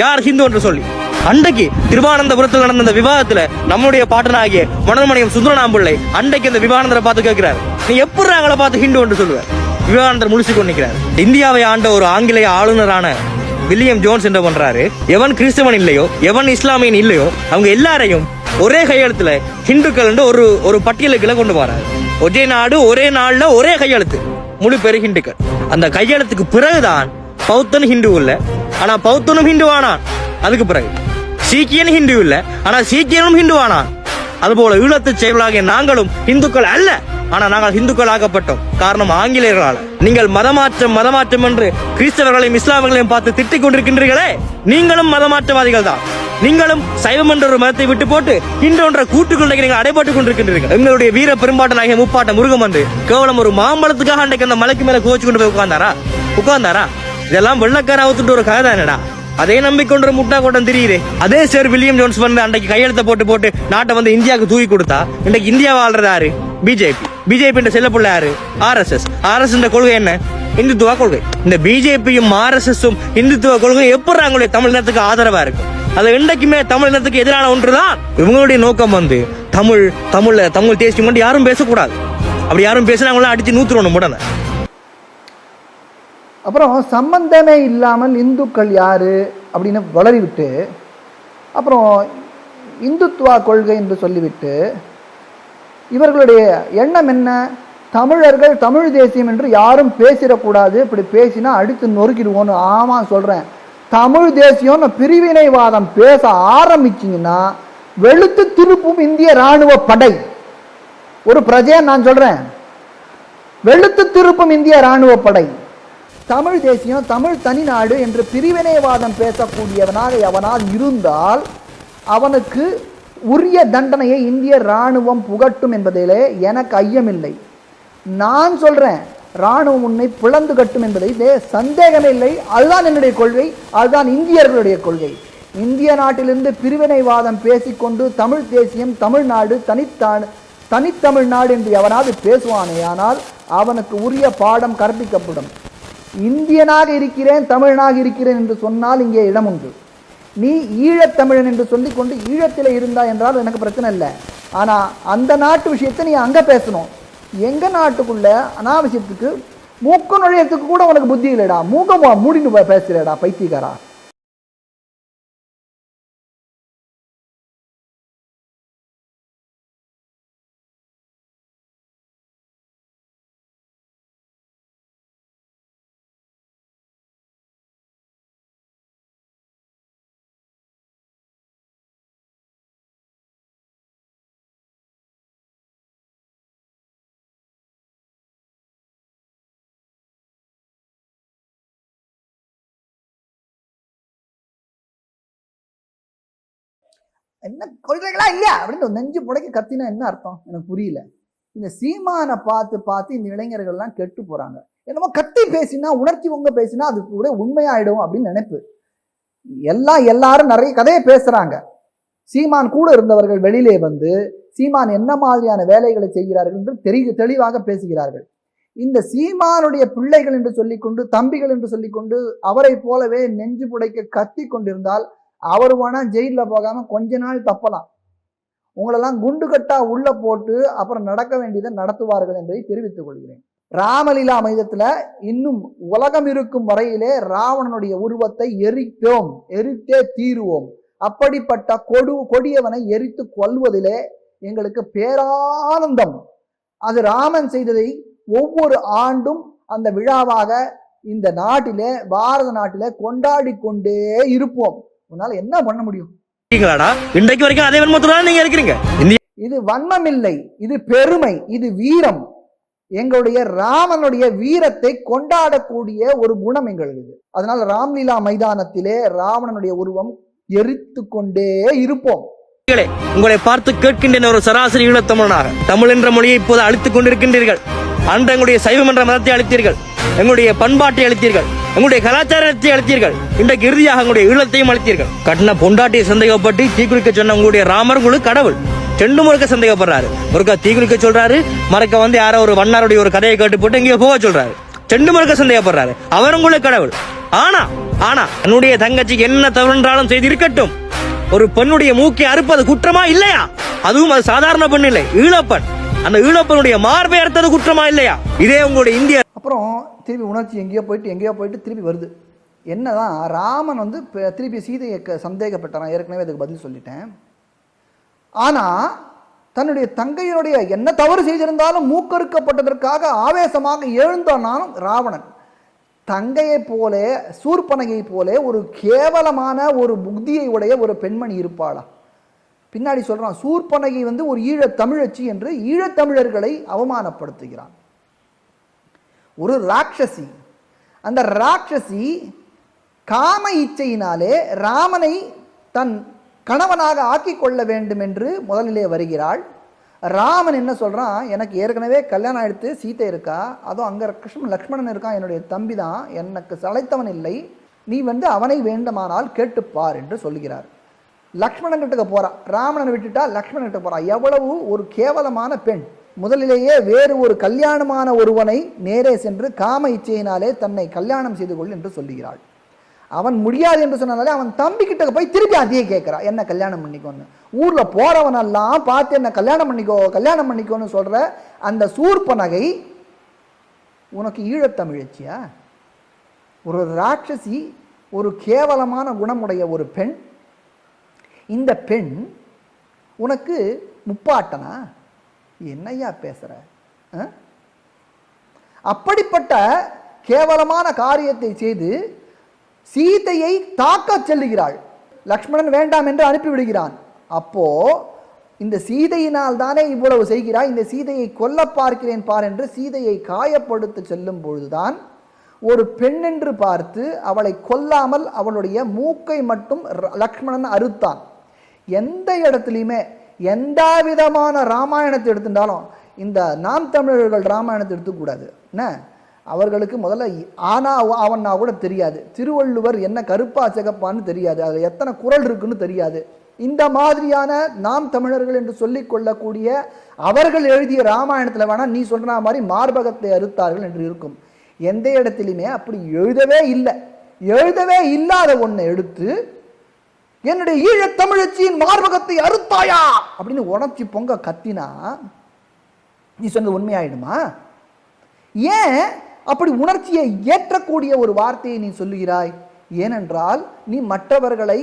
யார் ஹிந்து என்று சொல்லி. அன்றைக்கு திருவானந்தபுரத்தில் நடந்த இந்த விவாதத்துல நம்முடைய பாட்டனாகிய மனோன்மணியம் சுந்தரனாம்பிள்ளை அன்றைக்கு இந்த விவேகானந்தரை பார்த்து கேட்கிறார், நீ எப்படி அவங்களை பார்த்து ஹிந்து என்று சொல்லுவார்? விவேகானந்தர் முழிச்சு கொண்டிருக்கிறார். இந்தியாவை ஆண்ட ஒரு ஆங்கிலேய ஆளுநரான வில்லியம் ஜோன்ஸ் என்ன பண்றாரு, எவன் கிறிஸ்தவன் இல்லையோ, எவன் இஸ்லாமியன் இல்லையோ, அவங்க எல்லாரையும் ஒரே கையெழுத்துல ஹிந்துக்கள் ஒரு பட்டியலுக்குள்ள கொண்டு வராரு. ஒரே நாடு ஒரே நாள்ல ஒரே கையெழுத்து, முழு பேரு ஹிந்துக்கள். அந்த கையெழுத்துக்கு பிறகுதான் பௌத்தன் ஹிந்து இல்ல, ஆனா பௌத்தனும் ஹிந்துவானான். அதுக்கு பிறகு சீக்கியன் ஹிந்து இல்ல, ஆனா சீக்கியனும் ஹிந்துவானா? அதுபோல ஈழத்து செயலாகிய நாங்களும் இந்துக்கள் அல்ல, ஆனா நாங்கள் இந்துக்கள் ஆக்கப்பட்டோம். காரணம் ஆங்கிலேயர்களால். நீங்கள் மதமாற்றம் என்று கிறிஸ்தவர்களையும் இஸ்லாமியர்களையும் பார்த்து திட்டிக் கொண்டிருக்கின்றீர்களே, நீங்களும் மதமாற்றவாதிகள் தான். நீங்களும் சைவம் என்ற ஒரு மதத்தை விட்டு போட்டு இன்றொன்ற கூட்டுக்குள்ள நீங்கள் அடைபட்டுக் கொண்டிருக்கின்றீர்கள். எங்களுடைய வீர பெரும்பாட்டனாகிய முப்பாட்ட முருகன் வந்து கேவலம் ஒரு மாம்பழத்துக்காக அன்றைக்கு அந்த மலைக்கு மேல கோச்சு கொண்டு போய் உட்கார்ந்தாரா? இதெல்லாம் வெள்ளக்கார அவுத்துட்டு ஒரு கதை தானடா. அதே நம்பிக்கொண்டு முட்டா கூட்டம் தெரியுது. அதே சார் வில்லியம் ஜோன்ஸ் வந்து அன்றைக்கு கையெழுத்த போட்டு நாட்டை வந்து இந்தியாவுக்கு தூக்கி கொடுத்தா இன்றைக்கு இந்தியா வாழ்றது யாரு? பிஜேபி செல்ல புள்ள யாரு? RSS கொள்கை என்ன? இந்துத்துவ கொள்கை. இந்த பிஜேபியும் RSSும் இந்துத்துவ கொள்கை எப்படி அவங்களுடைய தமிழினத்துக்கு ஆதரவா இருக்கும்? அது இன்றைக்குமே தமிழினத்துக்கு எதிரான ஒன்றுதான். இவங்களுடைய நோக்கம் வந்து தமிழ் தேசியம் கொண்டு யாரும் பேசக்கூடாது. அப்படி யாரும் பேசினா அவங்கள அடிச்சு 101 முடன. அப்புறம் சம்பந்தமே இல்லாமல் இந்துக்கள் யாரு அப்படின்னு வளரிவிட்டு அப்புறம் இந்துத்துவா கொள்கை என்று சொல்லிவிட்டு இவர்களுடைய எண்ணம் என்ன? தமிழர்கள் தமிழ் தேசியம் என்று யாரும் பேசிடக்கூடாது, இப்படி பேசினா அடித்து நொறுக்கிடுவோன்னு. ஆமாம் சொல்கிறேன், தமிழ் தேசியம் பிரிவினைவாதம் பேச ஆரம்பிச்சிங்கன்னா வெளுத்து திருப்பும் இந்திய இராணுவ படை. ஒரு பிரஜையா நான் சொல்கிறேன், வெளுத்து திருப்பும் இந்திய இராணுவ படை. தமிழ் தேசியம் தமிழ் தனிநாடு என்று பிரிவினைவாதம் பேசக்கூடியவனாக எவனால் இருந்தால் அவனுக்கு உரிய தண்டனையை இந்திய இராணுவம் புகட்டும் என்பதிலே எனக்கு ஐயமில்லை. நான் சொல்றேன், இராணுவம் உன்னை பிளந்து கட்டும் என்பதை சந்தேகமே இல்லை. அதுதான் என்னுடைய கொள்கை, அதுதான் இந்தியர்களுடைய கொள்கை. இந்திய நாட்டிலிருந்து பிரிவினைவாதம் பேசிக்கொண்டு தமிழ் தேசியம் தமிழ்நாடு தனித்தமிழ்நாடு என்று எவனாவது பேசுவானே ஆனால் அவனுக்கு உரிய பாடம் கற்பிக்கப்படும். இந்தியனாக இருக்கிறேன் தமிழனாக இருக்கிறேன் என்று சொன்னால் இங்கே இடம் உண்டு. நீ ஈழத்தமிழன் என்று சொல்லிக்கொண்டு ஈழத்தில் இருந்தா என்றால் எனக்கு பிரச்சனை இல்லை. ஆனால் அந்த நாட்டு விஷயத்தை நீ அங்கே பேசணும். எங்கள் நாட்டுக்குள்ள அனாவசியத்துக்கு மூக்க நுழையத்துக்கு கூட உனக்கு புத்தி இல்லைடா. மூக்கமா மூடின்னு பேசுறேடா பைத்தியக்காரா. என்ன கொள்கைகளா இல்லையா அப்படின்னு நெஞ்சு புடைக்க கத்தினா என்ன அர்த்தம் எனக்கு புரியல. இந்த சீமானை பார்த்து இந்த இளைஞர்கள்லாம் கெட்டு போறாங்க. என்னமோ கத்தி பேசினா உணர்ச்சி உங்க பேசினா அது கூட உண்மையாயிடும் அப்படின்னு நினைப்பு. எல்லாரும் நிறைய கதையை பேசுறாங்க. சீமான் கூட இருந்தவர்கள் வெளியிலே வந்து சீமான் என்ன மாதிரியான வேலைகளை செய்கிறார்கள் என்று தெளிவாக பேசுகிறார்கள். இந்த சீமானுடைய பிள்ளைகள் என்று சொல்லிக்கொண்டு தம்பிகள் என்று சொல்லிக்கொண்டு அவரை போலவே நெஞ்சு புடைக்க கத்தி கொண்டிருந்தால் அவர் வேணா ஜெயிலில் போகாம கொஞ்ச நாள் தப்பலாம். உங்களெல்லாம் குண்டு கட்டா உள்ள போட்டு அப்புறம் நடக்க வேண்டியதை நடத்துவார்கள் என்பதை தெரிவித்துக் கொள்கிறேன். ராமலீலா மைதத்துல இன்னும் உலகம் இருக்கும் வரையிலே ராவணனுடைய உருவத்தை எரித்தே தீருவோம். அப்படிப்பட்ட கொடியவனை எரித்து கொல்வதிலே எங்களுக்கு பேரானந்தம். அது ராமன் செய்ததை ஒவ்வொரு ஆண்டும் அந்த விழாவாக இந்த நாட்டிலே பாரத நாட்டிலே கொண்டாடி கொண்டே இருப்போம். உன்னால என்ன பண்ண முடியும்? இன்றைக்கு வரைக்கும் அதே வன்மத்தோட நீங்க இருக்கிறீங்க. இது வன்மம் இல்லை, இது பெருமை, இது வீரம். எங்களுடைய ராமனுடைய வீரத்தை கொண்டாடக்கூடிய ஒரு குணம் எங்களுக்கு. அதனால ராம்லீலா மைதானத்திலே ராவணனுடைய உருவம் எரித்து கொண்டே இருப்போம். உங்களை பார்த்து கேட்கின்ற ஒரு சராசரி ஈழத்தமிழனாக தமிழ் என்ற மொழியை இப்போது அழித்துக் கொண்டிருக்கின்றீர்கள். அன்று எங்களுடைய சைவம் என்ற மதத்தை அழித்தீர்கள், எங்களுடைய பண்பாட்டை அழித்தீர்கள், எங்களுடைய கலாச்சாரத்தை அழித்தீர்கள். இன்றைக்கு இறுதியாக எங்களுடைய ஈழத்தையும் அழித்தீர்கள். கட்டின பொண்டாட்டியை சந்தேகப்பட்டு தீக்குளிக்க சொன்ன உங்களுடைய ராமர் உங்களுக்கு கடவுள். ரெண்டு முறைக்க சந்தேகப்படுறாரு. ஒருக்கா தீக்குளிக்க சொல்றாரு, மறக்க வந்து யாரோ ஒரு வண்ணாருடைய ஒரு கதையை கேட்டு போட்டு எங்கேயோ போக சொல்றாரு. ரெண்டு முறைக்க சந்தேகப்படுறாரு. அவர் உங்களுக்கு கடவுள். ஆனா என்னுடைய தங்கச்சிக்கு என்ன தவறுன்றாலும் செய்து இருக்கட்டும், ஒரு பெண்ணுடைய மூக்கை அறுப்பது குற்றமா இல்லையா? அதுவும் அது சாதாரண பெண் இல்லை, ஈழப்பெண். அந்த ஈழப்பனுடைய மார்பை அறுத்தது குற்றமா இல்லையா? இதே உங்களுடைய இந்திய. அப்புறம் திருப்பி உணர்ச்சி எங்கேயோ போயிட்டு திருப்பி வருது. என்னதான் ராமன் வந்து திருப்பி சீதையை சந்தேகப்பட்டான். ஏற்கனவே அதுக்கு பதில் சொல்லிட்டேன். ஆனா தன்னுடைய தங்கையினுடைய என்ன தவறு செய்திருந்தாலும் மூக்கறுக்கப்பட்டதற்காக ஆவேசமாக எழுந்தானாலும் ராவணன் தங்கையை போல சூர்பனகை போல ஒரு கேவலமான ஒரு புத்தியை உடைய ஒரு பெண்மணி இருப்பாளா? பின்னாடி சொல்றான், சூர்பனகை ஒரு ஈழத் தமிழச்சி என்று ஈழத்தமிழர்களை அவமானப்படுத்துகிறான். ஒரு ராட்சசி. அந்த ராட்சசி காம இச்சையினாலே ராமனை தன் கணவனாக ஆக்கிக் கொள்ள வேண்டும் என்று முதலிலே வருகிறாள். ராமன் என்ன சொல்றான், எனக்கு ஏற்கனவே கல்யாணம் ஆயிடுத்து, சீதை இருக்கா, அதுவும் அங்க லக்ஷ்மணன் இருக்கான், என்னுடைய தம்பி தான், எனக்கு சளைத்தவன் இல்லை, நீ அவனை வேண்டுமானால் கேட்டுப்பார் என்று சொல்லுகிறார். லக்ஷ்மணன் கிட்ட போறா, ராமனை விட்டுட்டா லக்ஷ்மணன் கிட்ட போறா. எவ்வளவு ஒரு கேவலமான பெண்! முதலிலேயே வேறு ஒரு கல்யாணமான ஒருவனை நேரே சென்று காம இச்சையினாலே தன்னை கல்யாணம் செய்து கொள் என்று சொல்லுகிறாள். அவன் முடியாது என்று சொன்னாலே அவன் தம்பி கிட்ட போய் திருப்பி அதையே கேட்கிறா, என்ன கல்யாணம் பண்ணிக்கோன்னு. ஊர்ல போறவனெல்லாம் பார்த்து என்ன கல்யாணம் பண்ணிக்கோன்னு சொல்ற அந்த சூர்பனகை உனக்கு ஈழத்தமிழச்சியா? ஒரு ராட்சசி, ஒரு கேவலமான குணமுடைய ஒரு பெண். இந்த பெண் உனக்கு முப்பாட்டனா? என்னையா பேசுற? அப்படிப்பட்ட கேவலமான காரியத்தை செய்து சீதையை தாக்க செல்லுகிறாள். லக்ஷ்மணன் வேண்டாம் என்று அனுப்பிவிடுகிறான். அப்போ இந்த சீதையினால் தானே இவ்வளவு செய்கிறாய், இந்த சீதையை கொல்ல பார்க்கிறேன் பார் என்று சீதையை காயப்படுத்த செல்லும் பொழுதுதான் ஒரு பெண் என்று பார்த்து அவளை கொல்லாமல் அவளுடைய மூக்கை மட்டும் லக்ஷ்மணன் அறுத்தான். எந்த இடத்துலையுமே எந்த விதமான ராமாயணத்தை எடுத்துட்டாலும் இந்த நாம் தமிழர்கள் ராமாயணத்தை எடுத்துக்கூடாது. என்ன, அவர்களுக்கு முதல்ல ஆனா அவன்னா கூட தெரியாது, திருவள்ளுவர் என்ன கருப்பா சிகப்பான்னு தெரியாது, அதில் எத்தனை குறள் இருக்குன்னு தெரியாது. இந்த மாதிரியான நாம் தமிழர்கள் என்று சொல்லிக் கொள்ளக்கூடிய அவர்கள் எழுதிய ராமாயணத்தில் வேணா நீ சொல்ற மாதிரி மார்பகத்தை அறுத்தார்கள் என்று இருக்கும். எந்த இடத்திலுமே அப்படி எழுதவே இல்லை. எழுதவே இல்லாத ஒன்றை எடுத்து என்னுடைய ஈழத் தமிழச்சியின் மார்பகத்தை அறுத்தாயா அப்படின்னு உணர்ச்சி பொங்க கத்தினா நீ சொன்னது உண்மையாயிடுமா? ஏன் அப்படி உணர்ச்சியை ஏற்றக்கூடிய ஒரு வார்த்தையை நீ சொல்லுகிறாய்? ஏனென்றால் நீ மற்றவர்களை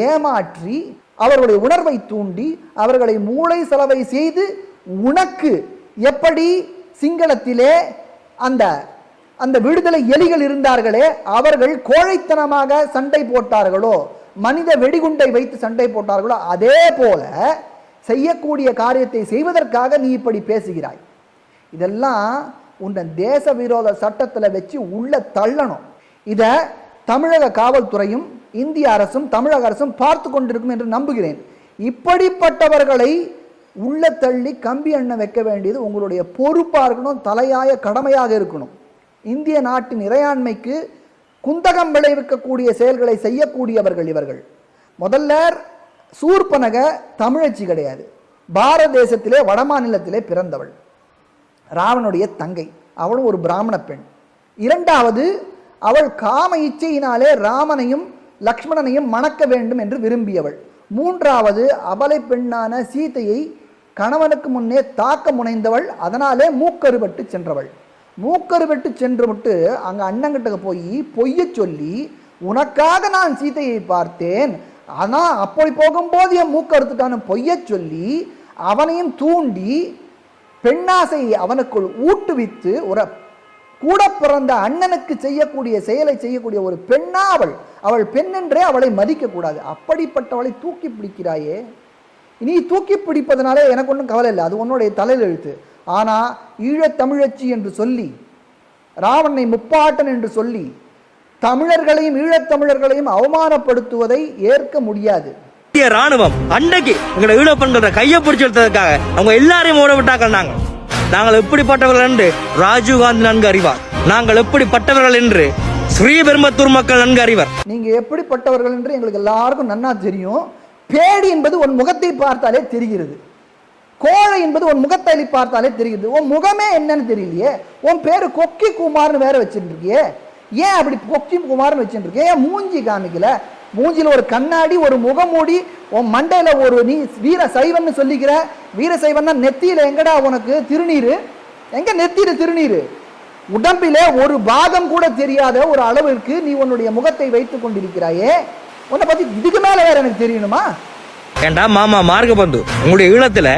ஏமாற்றி அவர்களுடைய உணர்வை தூண்டி அவர்களை மூளை செலவை செய்து உனக்கு எப்படி சிங்களத்திலே அந்த அந்த விடுதலை எலிகள் இருந்தார்களே அவர்கள் கோழைத்தனமாக சண்டை போட்டார்களோ, மனித வெடிகுண்டை வைத்து சண்டை போட்டார்களோ, அதே போல செய்யக்கூடிய காரியத்தை செய்வதற்காக நீ இப்படி பேசுகிறாய். இதெல்லாம் உன்னை தேச விரோத சட்டத்தில் வச்சு உள்ள தள்ளணும். இதை தமிழக காவல்துறையும் இந்திய அரசும் தமிழக அரசும் பார்த்து கொண்டிருக்கும் என்று நம்புகிறேன். இப்படிப்பட்டவர்களை உள்ள தள்ளி கம்பி எண்ணெய் வைக்க வேண்டியது உங்களுடைய பொறுப்பாக இருக்கணும், தலையாய கடமையாக இருக்கணும். இந்திய நாட்டின் இறையாண்மைக்கு குந்தகம் விளைவிக்கக்கூடிய செயல்களை செய்யக்கூடியவர்கள் இவர்கள். முதல்ல சூர்பனக தமிழச்சி கிடையாது, பாரத தேசத்திலே வடமாநிலத்திலே பிறந்தவள், ராவனுடைய தங்கை, அவளும் ஒரு பிராமண பெண். இரண்டாவது, அவள் காம இச்சையினாலே ராமனையும் லக்ஷ்மணனையும் மணக்க வேண்டும் என்று விரும்பியவள். மூன்றாவது, அபலை பெண்ணான சீதையை கணவனுக்கு முன்னே தாக்க முனைந்தவள், அதனாலே மூக்கறுபட்டு சென்றவள். மூக்கறுபட்டு சென்று விட்டு அங்கே அண்ணங்கிட்ட போய் பொய்ய சொல்லி உனக்காக நான் சீதையை பார்த்தேன், ஆனால் அப்படி போகும்போது என் மூக்கறுத்துட்டான்னு பொய்ய சொல்லி அவனையும் தூண்டி பெண்ணாசை அவனுக்குள் ஊட்டுவித்து ஒரு கூட பிறந்த அண்ணனுக்கு செய்யக்கூடிய செயலை செய்யக்கூடிய ஒரு பெண்ணா அவள் பெண் என்றே அவளை மதிக்க கூடாது. அப்படிப்பட்டவளை தூக்கி பிடிக்கிறாயே. நீ தூக்கி பிடிப்பதனாலே எனக்கு ஒன்றும் கவலை இல்லை, அது உன்னுடைய தலையில் எழுத்து. ஆனால் ஈழத்தமிழச்சி என்று சொல்லி, ராவணனை முப்பாட்டன் என்று சொல்லி தமிழர்களையும் ஈழத்தமிழர்களையும் அவமானப்படுத்துவதை ஏற்க முடியாது. இந்திய ராணுவம் அன்றைக்கு எங்களை ஈழப்பெண்கள கையை பிடிச்சு எடுத்ததுக்காக அவங்க எல்லாரையும் ஓட விட்டாங்க. நாங்கள் எப்படிப்பட்டவர்கள் என்று ராஜீவ்காந்தி நன்கு அறிவார், நாங்கள் எப்படிப்பட்டவர்கள் என்று ஸ்ரீபெரும்பத்தூர் மக்கள் நன்கு அறிவார். நீங்க எப்படிப்பட்டவர்கள் என்று எங்களுக்கு எல்லாருக்கும் நன்னா தெரியும். பேடி என்பது உன் முகத்தை பார்த்தாலே தெரிகிறது, கோழை என்பது உன் முகத்தை பார்த்தாலே தெரிகிறது. உன் முகமே என்னன்னு தெரியலையே. உன் பேரு கொக்கி குமார்னு வேற வச்சுட்டு இருக்கியே, ஏன் அப்படி கொக்கி குமார்னு வச்சுட்டு இருக்கிய? ஏன் மூஞ்சி காமிக்கல? மூஞ்சில ஒரு கண்ணாடி, ஒரு முகமூடி, உன் மண்டையில ஒரு நீ வீர சைவன்னு சொல்லிக்கிற. வீர சைவன்னா நெத்தியில எங்கடா உனக்கு திருநீரு? எங்க நெத்தியில திருநீரு? உடம்பிலே ஒரு பாகம் கூட தெரியாத ஒரு அளவிற்கு நீ உன்னுடைய முகத்தை வைத்துக் கொண்டிருக்கிறாயே. உன்னை பத்தி இதுக்கு மேல வேற எனக்கு தெரியணுமா? ஏண்டா மாமா மார்கபந்து, உங்களுடைய ஈழத்துல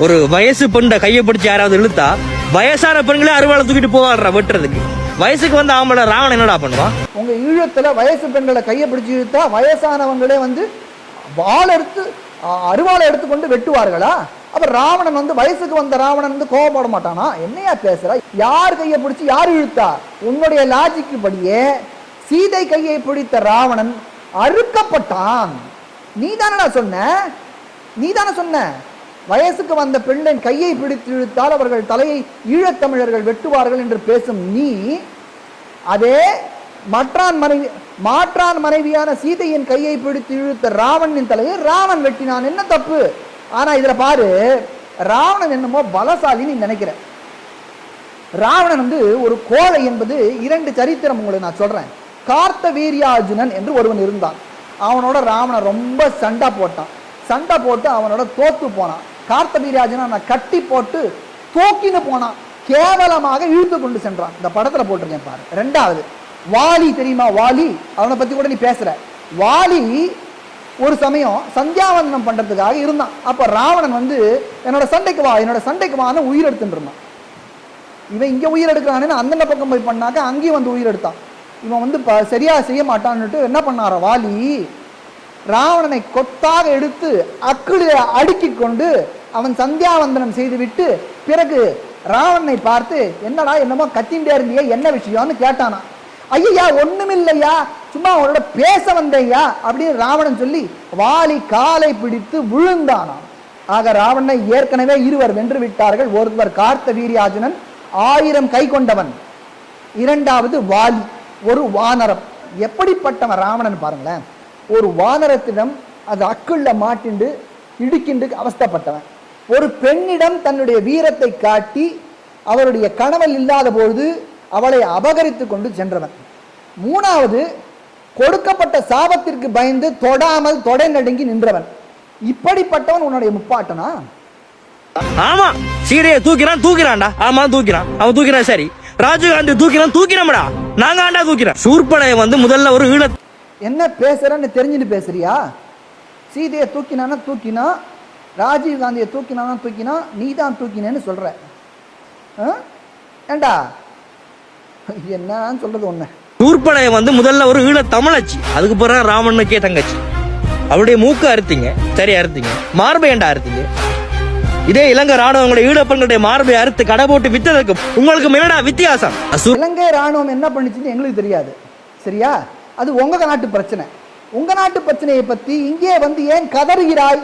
ஒரு வயசு பெண்ணை கையை பிடிச்சு யாராவது இழுத்தா வயசான பெண்களே அறுவாளை தூக்கிட்டு போவாடுறா வெட்டுறதுக்கு. வயசுக்கு வந்து ஆம்பளை ராவணன் என்னடா பண்ணுவான்? உங்க ஈழத்துல வயசு பெண்களை கையை பிடிச்சி இழுத்தா வயசானவங்களே வந்து அருவாளை எடுத்துக்கொண்டு வெட்டுவார்களா? அப்ப ராவணன் வந்து வயசுக்கு வந்த ராவணன் வந்து கோவப்பட மாட்டானா? என்னையா பேசுற? யார் கையை பிடிச்சி யார் இழுத்தா? உன்னுடைய லாஜிக்கு படியே சீதை கையை பிடித்த ராவணன் அறுக்கப்பட்டான். நீ தானடா சொன்ன வயசுக்கு வந்த பெண்ணின் கையை பிடித்து இழுத்தால் அவர்கள் தலையை ஈழத்தமிழர்கள் வெட்டுவார்கள் என்று பேசும் நீ, அதே மாற்றான் மனைவியான சீதையின் கையை பிடித்து இழுத்த ராவணனின் தலையை ராவன் வெட்டினான். என்ன தப்பு? ஆனா இதுல பாரு, ராவணன் என்னமோ பலசாலின்னு நினைக்கிற. ராவணன் வந்து ஒரு கோழை என்பது 2 சரித்திரம் உங்களுக்கு நான் சொல்றேன். கார்த்த வீரியார்ஜுனன் என்று ஒருவன் இருந்தான். அவனோட ராவணன் ரொம்ப சண்டை போட்டு அவனோட தோத்து போனான். கார்த்த வீரியார்ஜுனன் கட்டி போட்டு தூக்கின்னு போனான். கேவலமாக இழுத்து கொண்டு சென்றான். இந்த படத்துல போட்டிருக்கேன் பாரு. 2வது வாலி தெரியுமா? வாலி, அவனை பத்தி கூட நீ பேசுற. வாலி ஒரு சமயம் சந்தியாவந்தனம் பண்றதுக்காக இருந்தான். அப்ப ராவணன் வந்து என்னோட சண்டைக்கு வான்னு உயிர் எடுத்துட்டு இருந்தான். இவன் இங்க உயிர் எடுக்கிறான்னு அந்த பக்கம் போய் பண்ணாக்க அங்கேயும் வந்து உயிர் எடுத்தான். இவன் வந்து சரியா செய்ய மாட்டான்னுட்டு என்ன பண்ணார வாலி, ராவணனை கொத்தாக எடுத்து அக்கிளில அடுக்கி கொண்டு அவன் சந்தியாவந்தனம் செய்து விட்டு பிறகு ராவணனை பார்த்து என்னமோ கத்திண்டே இருந்தியா, என்ன விஷயம்னு கேட்டானா. ஐயா ஒண்ணுமில்லையா, சும்மா அவனோட பேச வந்தையா அப்படின்னு ராவணன் சொல்லி வாலி காலை பிடித்து விழுந்தானாம். ஆக ராவணனை ஏற்கனவே 2 வென்று விட்டார்கள். ஒருவர் கார்த்த வீரியார்ஜுனன் 1000 கை கொண்டவன், 2வது வாலி ஒரு வானரம். எப்படிப்பட்டவன் ராவணன் பாருங்களேன். ஒரு வானரத்திடம் அது அக்குள்ள மாட்டிண்டு இடுக்கிண்டு அவஸ்தப்பட்டவன். ஒரு பெண்ணிடம் தன்னுடைய வீரத்தை காட்டி அவருடைய கணவன் இல்லாத பொழுது அவளை அபகரித்து கொண்டு சென்றவன். 3வது கொடுக்கப்பட்ட சாபத்திற்கு பயந்து தொடாமல் தொடை நடுங்கி நின்றவன். இப்படிப்பட்டவன் உன்னுடைய முப்பாட்டனா? ஆமா, சீதையை தூக்கிறான்டா. ஆமா தூக்கிறான், அவன் தூக்கிறான். சரி, ராஜீவ்காந்தி தூக்கிறோம்டா. நாங்க ஆண்டா தூக்கிறோம். சூர்பனையை வந்து முதல்ல ஒரு ஈழ என்ன பேசுறன்னு தெரிஞ்சுட்டு பேசுறியா? சீதையை தூக்கினா, ராஜீவ்காந்தியை தூக்கினா, நீ தான் தூக்கினேன்னு சொல்ற. ஏண்டா என்ன சொல்றது? ஒண்ணு, சூர்பனையை வந்து முதல்ல ஒரு ஈழ தமிழச்சி, அதுக்கு பிறகு ராவணனுக்கே தங்கச்சி. அவருடைய மூக்க அறுத்தீங்க, சரி அறுத்தீங்க. மார்பை ஏண்டா அறுத்தீங்க? இதே இலங்கை ராணுவங்களுடைய ஈழப்பெண்களுடைய மார்பை அறுத்து கடை போட்டு வித்ததற்கு உங்களுக்கு என்னடா வித்தியாசம்? இலங்கை ராணுவம் என்ன பண்ணுச்சுன்னு எங்களுக்கு தெரியாது, சரியா? அது உங்க நாட்டு பிரச்சனை. உங்க நாட்டு பிரச்சனையை பத்தி இங்கே வந்து ஏன் கதறுகிறாய்?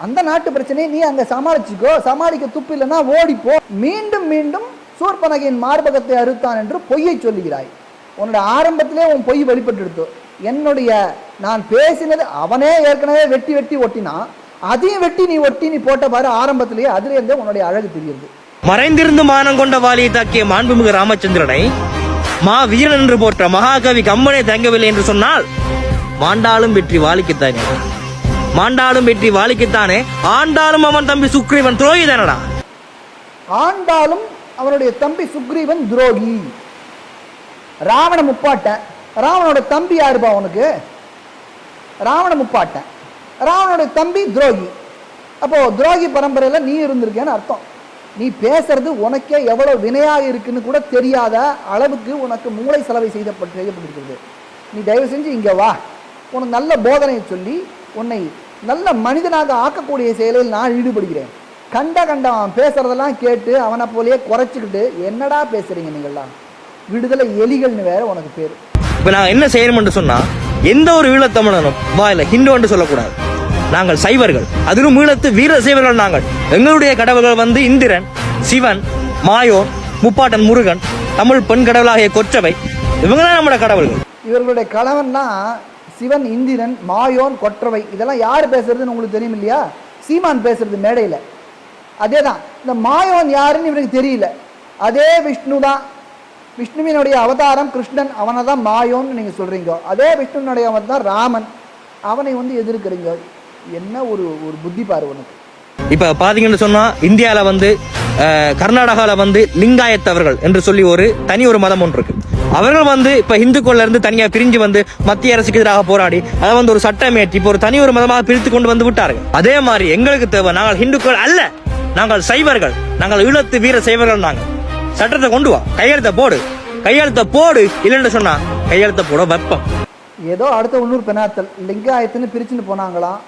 அந்த நாட்டு பிரச்சனையை நீ அங்க சமாளிச்சுக்கோ. சமாளிக்க துப்பு இல்லைன்னா ஓடிப்போ. மீண்டும் மீண்டும் சூர்பனகையின் மார்பகத்தை அறுத்தான் என்று பொய்யை சொல்லுகிறாய். உன்னுடைய ஆரம்பத்திலே உன் பொய் வெளிப்பட்டு எடுத்தோ. நான் பேசினது அவனே ஏற்கனவே வெட்டி ஒட்டினா, அதையும் வெட்டி நீ போட்ட பாரு ஆரம்பத்திலேயே. அதுல இருந்தே உன்னுடைய அழகு தெரியுது. மறைந்திருந்து மானம் கொண்ட வாலியை தாக்கிய மாண்புமிகு ராமச்சந்திரனை மா வீரன் என்று போற்ற மகாகவி கம்பனே தங்கவில்லை என்று சொன்னால் மாண்டாலும் வெற்றி வாலிக்குத்தானே. ஆண்டாலும் அவன் தம்பி சுக்ரீவன் துரோகி தானடா. ஆண்டாலும் அவனுடைய தம்பி சுக்ரீவன் துரோகி. ராவண முப்பாட்டன். ராவனோட தம்பி யாருப்பா உனக்கு? ராவண முப்பாட்டன். ராவனோட தம்பி துரோகி. அப்போ துரோகி பரம்பரையில நீ இருந்திருக்கேன்னு அர்த்தம். நீ பேசுறது உனக்கே எவ்வளவு வினையாக இருக்குன்னு கூட தெரியாத அளவுக்கு உனக்கு மூளை செலவை செய்யப்பட்டிருக்கிறது. நீ தயவு செஞ்சு இங்க வா. உனக்கு நல்ல போதனையை சொல்லி உன்னை நல்ல மனிதனாக ஆக்கக்கூடிய செயலில் நான் ஈடுபடுகிறேன். அவன் பேசுறதெல்லாம் கேட்டு அவனை போலயே குறைச்சிக்கிட்டு என்னடா பேசுறீங்க நீங்கள்லாம்? விடுதலை எலிகள்னு வேற உனக்கு பேரு. இப்ப நாங்க என்ன செய்யணும் சொன்னா, எந்த ஒரு ஈழத்தமிழனும் வாயில ஹிந்து என்று சொல்லக்கூடாது. நாங்கள் சைவர்கள், அதிலும் ஈழத்து வீர சைவர்கள். நாங்கள் எங்களுடைய கடவுள்கள் வந்து இந்திரன், சிவன், மாயோன், முப்பாட்டன் முருகன், தமிழ் பெண் கடவுளாகிய கொற்றவை, இவங்கதான் நம்மளோட கடவுள்கள். இவர்களுடைய கணவன்னா சிவன், இந்திரன், மாயோன், கொற்றவை. இதெல்லாம் யார் பேசுறதுன்னு உங்களுக்கு தெரியும் இல்லையா? சீமான் பேசுறது மேடையில. அதேதான். இந்த மாயோன் யாருன்னு இவருக்கு தெரியல. அதே விஷ்ணு தான். விஷ்ணுவினுடைய அவதாரம் கிருஷ்ணன், அவனை தான் மாயோன்னு நீங்க சொல்றீங்க. அதே விஷ்ணுனுடைய அவன் தான் ராமன், அவனை வந்து எதிர்க்கிறீங்க. என்ன ஒரு புத்தி பாரு உனக்கு. இப்ப பாத்தீங்கன்னு சொன்னா, இந்தியால வந்து கர்நாடகால வந்து லிங்காயத்தவர்கள் என்று சொல்லி ஒரு மதம் ஒன்று இருக்கு. அவர்கள் வந்து இப்ப இந்துக்கள்ல இருந்து தனியா பிரிஞ்சு வந்து மத்திய அரசுக்கு எதிராக போராடி அதை வந்து ஒரு சட்டம் ஏற்றி இப்ப ஒரு மதமாக பிரித்து கொண்டு வந்து விட்டார்கள். அதே மாதிரி எங்களுக்கு தேவை, நாங்கள் இந்துக்கள் அல்ல, நாங்கள் சைவர்கள், நாங்கள் ஈழத்து வீர சைவர்கள். நாங்கள் சட்டத்தை கொண்டு வா, கையெழுத்த போடு. கையெழுத்த போடு, இல்லைன்னு சொன்னா கையெழுத்த போட வைப்போம். ஏதோ அடுத்த உள்ளூர் பெனாத்தல் லிங்காயத்துன்னு பிரிச்சுன்னு போனாங்களாம்.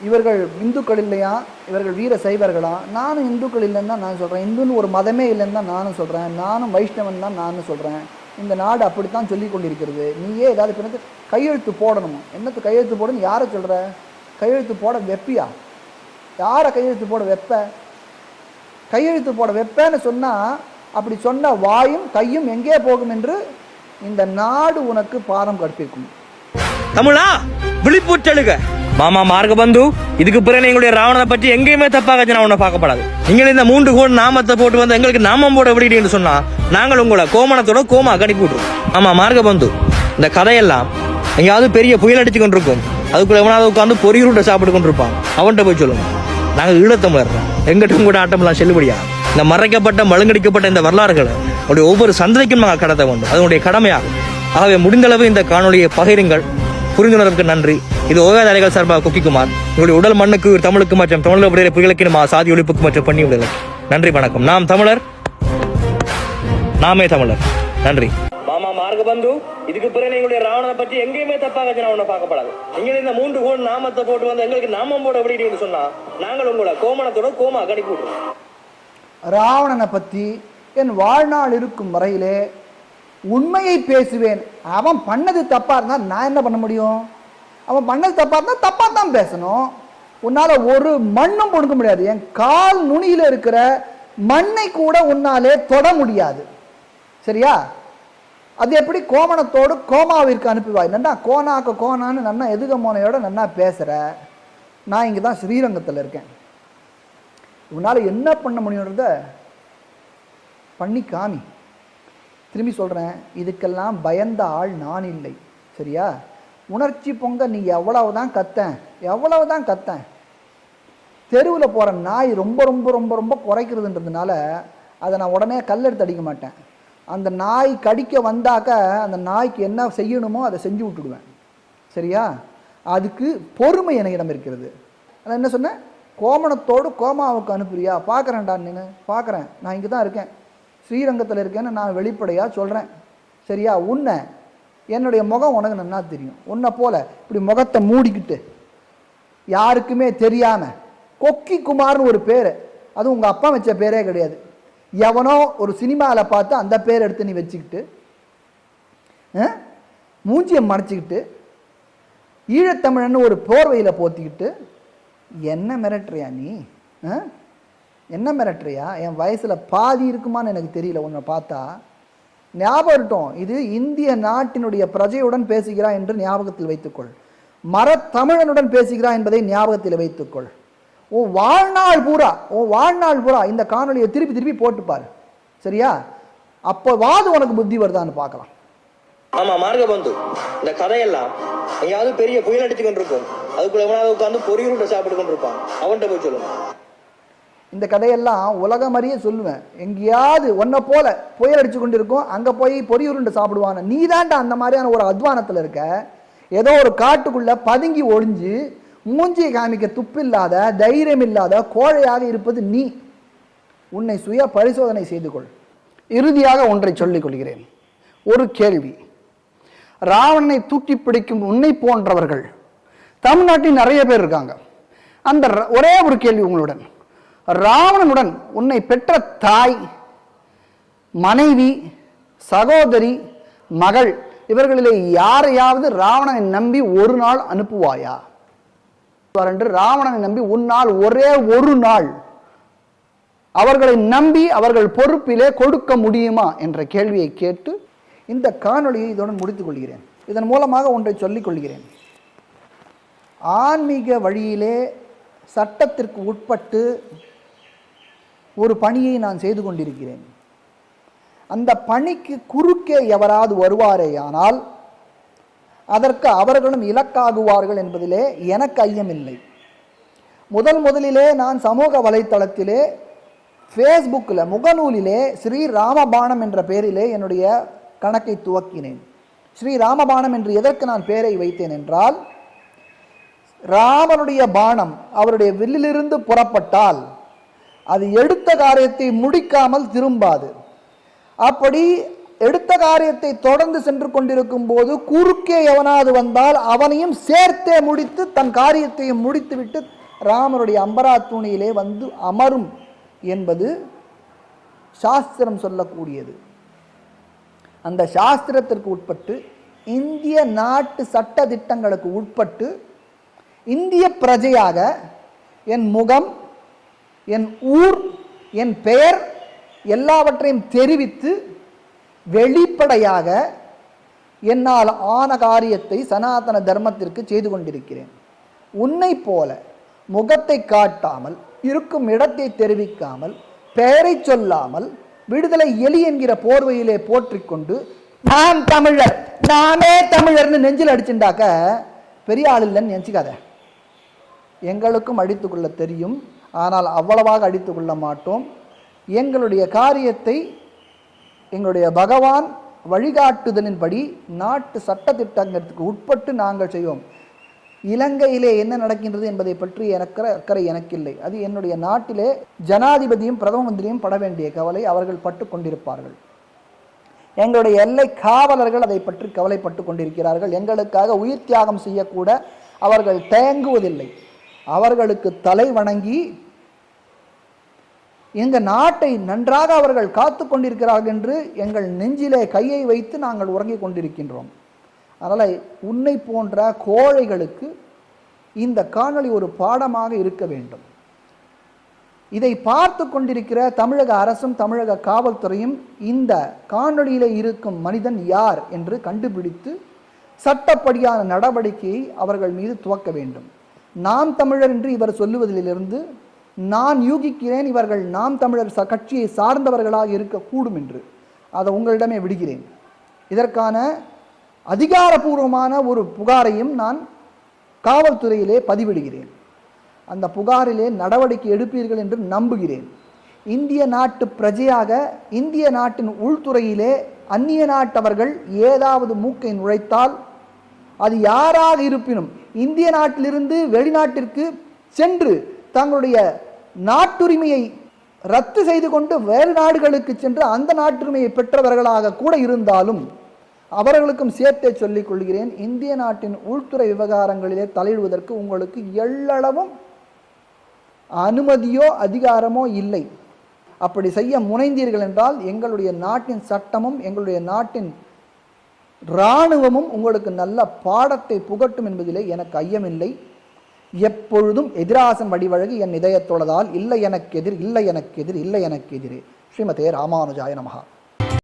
இவர்கள் இந்துக்கள் இல்லையா, இவர்கள் வீர சைவர்களாம். நானும் இந்துக்கள் இல்லைன்னு தான் நான் சொல்கிறேன். இந்துன்னு ஒரு மதமே இல்லைன்னு தான் நானும் சொல்கிறேன். நானும் வைஷ்ணவன் தான் நானும் சொல்கிறேன். இந்த நாடு அப்படித்தான் சொல்லி கொண்டிருக்கிறது. நீயே ஏதாவது பிறகு கையெழுத்து போடணுமா? என்னத்து கையெழுத்து போடணும்? யாரை சொல்கிற? கையெழுத்து போட வெப்பியா? யாரை கையெழுத்து போட வெப்ப? கையெழுத்து போட வெப்பேன்னு சொன்னால் அப்படி சொன்ன வாயும் கையும் எங்கே போகும் என்று இந்த நாடு உனக்கு பாடம் கற்பிக்கும். தமிழா விழிப்புற்றெழுக. மாமா மார்கபந்து, இதுக்கு பிறகு எங்களுடைய ராவணனை பற்றி எங்கேயுமே தப்பாக நான் உன்னை பார்க்கப்படாது. நீங்கள் இந்த 3 கோடி நாமத்தை போட்டு வந்து எங்களுக்கு நாமம் போட விடுறீங்கன்னு சொன்னா நாங்கள் உங்களை கோமணத்தோட கோமா அனுப்பி விட்டுருவோம். ஆமா மார்கபந்து, இந்த கதையெல்லாம் எங்கேயாவது பெரிய புயல் அடிச்சு கொண்டிருக்கும், அதுக்குள்ள எவனாவது உட்காந்து பொரியுருட்டை சாப்பிட்டு கொண்டிருப்பான், அவன்கிட்ட போய் சொல்லுங்க நாங்கள் ஈழத்தமிழர், எங்கிட்டும் கூட ஆட்டமெல்லாம் செல்லுபடியா. இந்த மறைக்கப்பட்ட மழுங்கடிக்கப்பட்ட இந்த வரலாறுகளை அவருடைய ஒவ்வொரு சந்ததிக்கும் நாங்கள் கடத்த வேண்டும், அதனுடைய கடமையாகும். ஆகவே முடிந்தளவு இந்த காணொலியை பகிருங்கள். புரிந்துணர்வுக்கு நன்றி. இது ஓயாத அலைகள் சார்பாக குக்கிக்குமார். உங்களுடைய உடல் மண்ணுக்கு, தமிழுக்கு மற்றும் தமிழக விடுதலை புலிகளுக்கு சாதி ஒழிப்புக்கு மற்றும் பண்ணி விடுதலை. நன்றி, வணக்கம். நாம் தமிழர், நாமே தமிழர். நன்றி. மாமா மார்கபந்து, இதுக்கு பிறகு எங்களுடைய ராவணனை பற்றி எங்கேயுமே தப்பாக நான் உன்னை பார்க்கப்படாது. நீங்கள் இந்த 3 கோடி நாமத்தை போட்டு வந்து எங்களுக்கு நாமம் போட விடுறீங்கன்னு சொன்னா நாங்கள் உங்களை கோமணத்தோட கோமா அனுப்பி விட்டுருவோம். ராவணனை பற்றி என் வாழ்நாள் இருக்கும் வரையிலே உண்மையை பேசுவேன். அவன் பண்ணது தப்பா இருந்தால் நான் என்ன பண்ண முடியும்? அவன் பண்ணது தப்பா இருந்தால் தப்பா தான் பேசணும். உன்னால ஒரு மண்ணும் கொடுக்க முடியாது. என் கால் நுனியில் இருக்கிற மண்ணை கூட உன்னாலே தொட முடியாது. சரியா? அது எப்படி கோமணத்தோடு கோமாவிற்கு அனுப்புவாய்? நன்னா கோனாக்க கோனான்னு நன்னா எதுக மோனையோட நன்னா பேசுற. நான் இங்கே தான் ஸ்ரீரங்கத்தில் இருக்கேன். உன்னால் என்ன பண்ண முடியுன்றத பண்ணி காமி. திரும்பி சொல்கிறேன், இதுக்கெல்லாம் பயந்த ஆள் நான் இல்லை. சரியா? உணர்ச்சி பொங்க நீ எவ்வளவுதான் கத்தேன். தெருவில் போகிற நாய் ரொம்ப ரொம்ப ரொம்ப ரொம்ப குறைக்கிறதுன்றதுனால அதை நான் உடனே கல்லெடுத்து அடிக்க மாட்டேன். அந்த நாய் கடிக்க வந்தாக்க அந்த நாய்க்கு என்ன செய்யணுமோ அதை செஞ்சு விட்டுடுவேன். சரியா? அதுக்கு பொறுமை என்னிடம் இருக்கிறது. அதான் என்ன சொன்னேன், கோமணத்தோடு கோமாவுக்கு அனுப்புறியா? பார்க்குறேன்டா, நீನು பார்க்குறேன். நான் இங்கே தான் இருக்கேன், ஸ்ரீரங்கத்தில் இருக்கேன்னு நான் வெளிப்படையாக சொல்கிறேன். சரியா? உன்னை என்னுடைய முகம் உனக்கு நன்னா தெரியும். உன்னை போல இப்படி முகத்தை மூடிக்கிட்டு யாருக்குமே தெரியாமல் கொக்கி குமார்னு ஒரு பேர், அதுவும் உங்கள் அப்பா வச்ச பேரே கிடையாது, எவனோ ஒரு சினிமாவில் பார்த்து அந்த பேர் எடுத்து நீ வச்சுக்கிட்டு மூஞ்சியை மறைச்சிக்கிட்டு ஈழத்தமிழன்னு ஒரு போர்வையில் போத்திக்கிட்டு என்ன மிரட்டுறியா நீ? என்ன மிரட்டுறியா? என் வயசில் பாதி இருக்குமான்னு எனக்கு தெரியல. உன்னை பார்த்தா ஞாபகம் இருக்கட்டும், இது இந்திய நாட்டினுடைய பிரஜையுடன் பேசுகிறா என்று ஞாபகத்தில் வைத்துக்கொள். மரத்தமிழனுடன் பேசுகிறா என்பதை ஞாபகத்தில் வைத்துக்கொள். உன் வாழ்நாள் பூரா இந்த காணொலியை திருப்பி போட்டுப்பாரு. சரியா? அப்போவாது உனக்கு புத்தி வருதான்னு பார்க்கலாம். ஆமா மார்கபந்து, இந்த கதையெல்லாம் எங்கேயாவது பெரிய புயல் அடிச்சு கொண்டிருக்கும், அதுக்குள்ள எவனாவது உட்காந்து பொரியுருட்டை சாப்பிட்டு கொண்டிருப்பான், அவன்கிட்ட போய் சொல்லுங்க. இந்த கதையெல்லாம் உலகம் அறிய சொல்லுவேன். எங்கேயாவது ஒன்றை போல புயல் அடிச்சு கொண்டு இருக்கும், அங்கே போய் பொரியுருண்டை சாப்பிடுவான. நீ தான்டா அந்த மாதிரியான ஒரு அத்வானத்தில் இருக்க. ஏதோ ஒரு காட்டுக்குள்ள பதுங்கி ஒழிஞ்சு மூஞ்சியை காமிக்க துப்பில்லாத, தைரியம் இல்லாத கோழையாக இருப்பது நீ. உன்னை சுய பரிசோதனை செய்து கொள். இறுதியாக ஒன்றை சொல்லிக் கொள்கிறேன். ஒரு கேள்வி. ராவணனை தூக்கி பிடிக்கும் உன்னை போன்றவர்கள் தமிழ்நாட்டில் நிறைய பேர் இருக்காங்க. அந்த ஒரே ஒரு கேள்வி உங்களுடன், ராவணனுடன் உன்னை பெற்ற தாய், மனைவி, சகோதரி, மகள் இவர்களிலே யாரையாவது ராவணனை நம்பி ஒரு நாள் அனுப்புவாயா? ராவணனை நம்பி உன்னால் ஒரே ஒரு நாள் அவர்களை நம்பி அவர்கள் பொறுப்பிலே கொடுக்க முடியுமா என்ற கேள்வியை கேட்டு இந்த காணொலியை இதனுடன் முடித்துக் கொள்கிறேன். இதன் மூலமாக ஒன்றை சொல்லிக் கொள்கிறேன். ஆன்மீக வழியிலே சட்டத்திற்கு உட்பட்டு ஒரு பணியை நான் செய்து கொண்டிருக்கிறேன். அந்த பணிக்கு குறுக்கே எவராது வருவாரேயானால் அதற்கு அவர்களும் இலக்காகுவார்கள் என்பதிலே எனக்கு ஐயமில்லை. முதலிலே நான் சமூக வலைத்தளத்திலே ஃபேஸ்புக்கில் முகநூலிலே ஸ்ரீ ராமபாணம் என்ற பெயரிலே என்னுடைய கணக்கை துவக்கினேன். ஸ்ரீ ராமபாணம் என்று எதற்கு நான் பெயரை வைத்தேன் என்றால், ராமனுடைய பாணம் அவருடைய வில்லிலிருந்து புறப்பட்டால் அது எடுத்த காரியத்தை முடிக்காமல் திரும்பாது. அப்படி எடுத்த காரியத்தை தொடர்ந்து சென்று கொண்டிருக்கும் போது குறுக்கே எவனாவது வந்தால் அவனையும் சேர்த்தே முடித்து தன் காரியத்தையும் முடித்துவிட்டு ராமருடைய அம்பரா தூணியிலே வந்து அமரும் என்பது சாஸ்திரம் சொல்லக்கூடியது. அந்த சாஸ்திரத்திற்கு உட்பட்டு இந்திய நாட்டு சட்ட திட்டங்களுக்கு உட்பட்டு இந்திய பிரஜையாக என் முகம், என் ஊர், என் பெயர் எல்லாவற்றையும் தெரிவித்து வெளிப்படையாக என்னால் ஆன காரியத்தை சனாதன தர்மத்திற்கு செய்து கொண்டிருக்கிறேன். உன்னை போல முகத்தை காட்டாமல், இருக்கும் இடத்தை தெரிவிக்காமல், பெயரை சொல்லாமல், விடுதலை எலி என்கிற போர்வையிலே போற்றிக்கொண்டு நான் தமிழர், நானே தமிழர்னு நெஞ்சில் அடிச்சுட்டாக்க பெரிய ஆள் இல்லைன்னு நினச்சிக்காத. எங்களுக்கும் அடித்துக்கொள்ள தெரியும், ஆனால் அவ்வளவாக அடித்துக்கொள்ள மாட்டோம். எங்களுடைய காரியத்தை எங்களுடைய பகவான் வழிகாட்டுதலின்படி நாட்டு சட்டத்திட்டங்களுக்கு உட்பட்டு நாங்கள் செய்வோம். இலங்கையிலே என்ன நடக்கின்றது என்பதை பற்றி அக்கறை எனக்கில்லை. அது என்னுடைய நாட்டிலே ஜனாதிபதியும் பிரதம மந்திரியும் பட வேண்டிய கவலை அவர்கள் பட்டு கொண்டிருப்பார்கள். எங்களுடைய எல்லை காவலர்கள் அதை பற்றி கவலைப்பட்டு கொண்டிருக்கிறார்கள். எங்களுக்காக உயிர் தியாகம் செய்யக்கூட அவர்கள் தயங்குவதில்லை. அவர்களுக்கு தலை வணங்கி எங்கள் நாட்டை நன்றாக அவர்கள் காத்து கொண்டிருக்கிறார்கள் என்று எங்கள் நெஞ்சிலே கையை வைத்து நாங்கள் உறங்கிக் கொண்டிருக்கின்றோம். அதனால் உன்னை போன்ற கோழைகளுக்கு இந்த காணொளி ஒரு பாடமாக இருக்க வேண்டும். இதை பார்த்து கொண்டிருக்கிற தமிழக அரசும் தமிழக காவல்துறையும் இந்த காணொளியில் இருக்கும் மனிதன் யார் என்று கண்டுபிடித்து சட்டப்படியான நடவடிக்கையை அவர்கள் மீது துவக்க வேண்டும். நாம் தமிழர் என்று இவர் சொல்லுவதிலிருந்து நான் யூகிக்கிறேன் இவர்கள் நாம் தமிழர் கட்சியை சார்ந்தவர்களாக இருக்கக்கூடும் என்று. அதை உங்களிடமே விடுகிறேன். இதற்கான அதிகாரபூர்வமான ஒரு புகாரையும் நான் காவல்துறையிலே பதிவிடுகிறேன். அந்த புகாரிலே நடவடிக்கை எடுப்பீர்கள் என்று நம்புகிறேன். இந்திய நாட்டு பிரஜையாக இந்திய நாட்டின் உள்துறையிலே அந்நிய நாட்டவர்கள் ஏதாவது மூக்கை நுழைத்தால் அது யாராக இருப்பினும் இந்திய நாட்டிலிருந்து வெளிநாட்டிற்கு சென்று தங்களுடைய நாட்டுரிமையை ரத்து செய்து கொண்டு வேறு நாடுகளுக்கு சென்று அந்த நாட்டுரிமையை பெற்றவர்களாக கூட இருந்தாலும் அவர்களுக்கும் சேர்த்தே சொல்லிக் கொள்கிறேன், இந்திய நாட்டின் உள்துறை விவகாரங்களிலே தலையிடுவதற்கு உங்களுக்கு எள்ளளவும் அனுமதியோ அதிகாரமோ இல்லை. அப்படி செய்ய முனைந்தீர்கள் என்றால் எங்களுடைய நாட்டின் சட்டமும் எங்களுடைய நாட்டின் இராணுவமும் உங்களுக்கு நல்ல பாடத்தை புகட்டும் என்பதிலே எனக்கு ஐயமில்லை. எப்பொழுதும் எதிராசன் வடிவழகு என் இதயத்தொழதால் இல்லை எனக்கு எதிர், இல்லை எனக்கு எதிர், இல்லை எனக்கு எதிரே. ஸ்ரீமதே ராமானுஜாய நமஹா.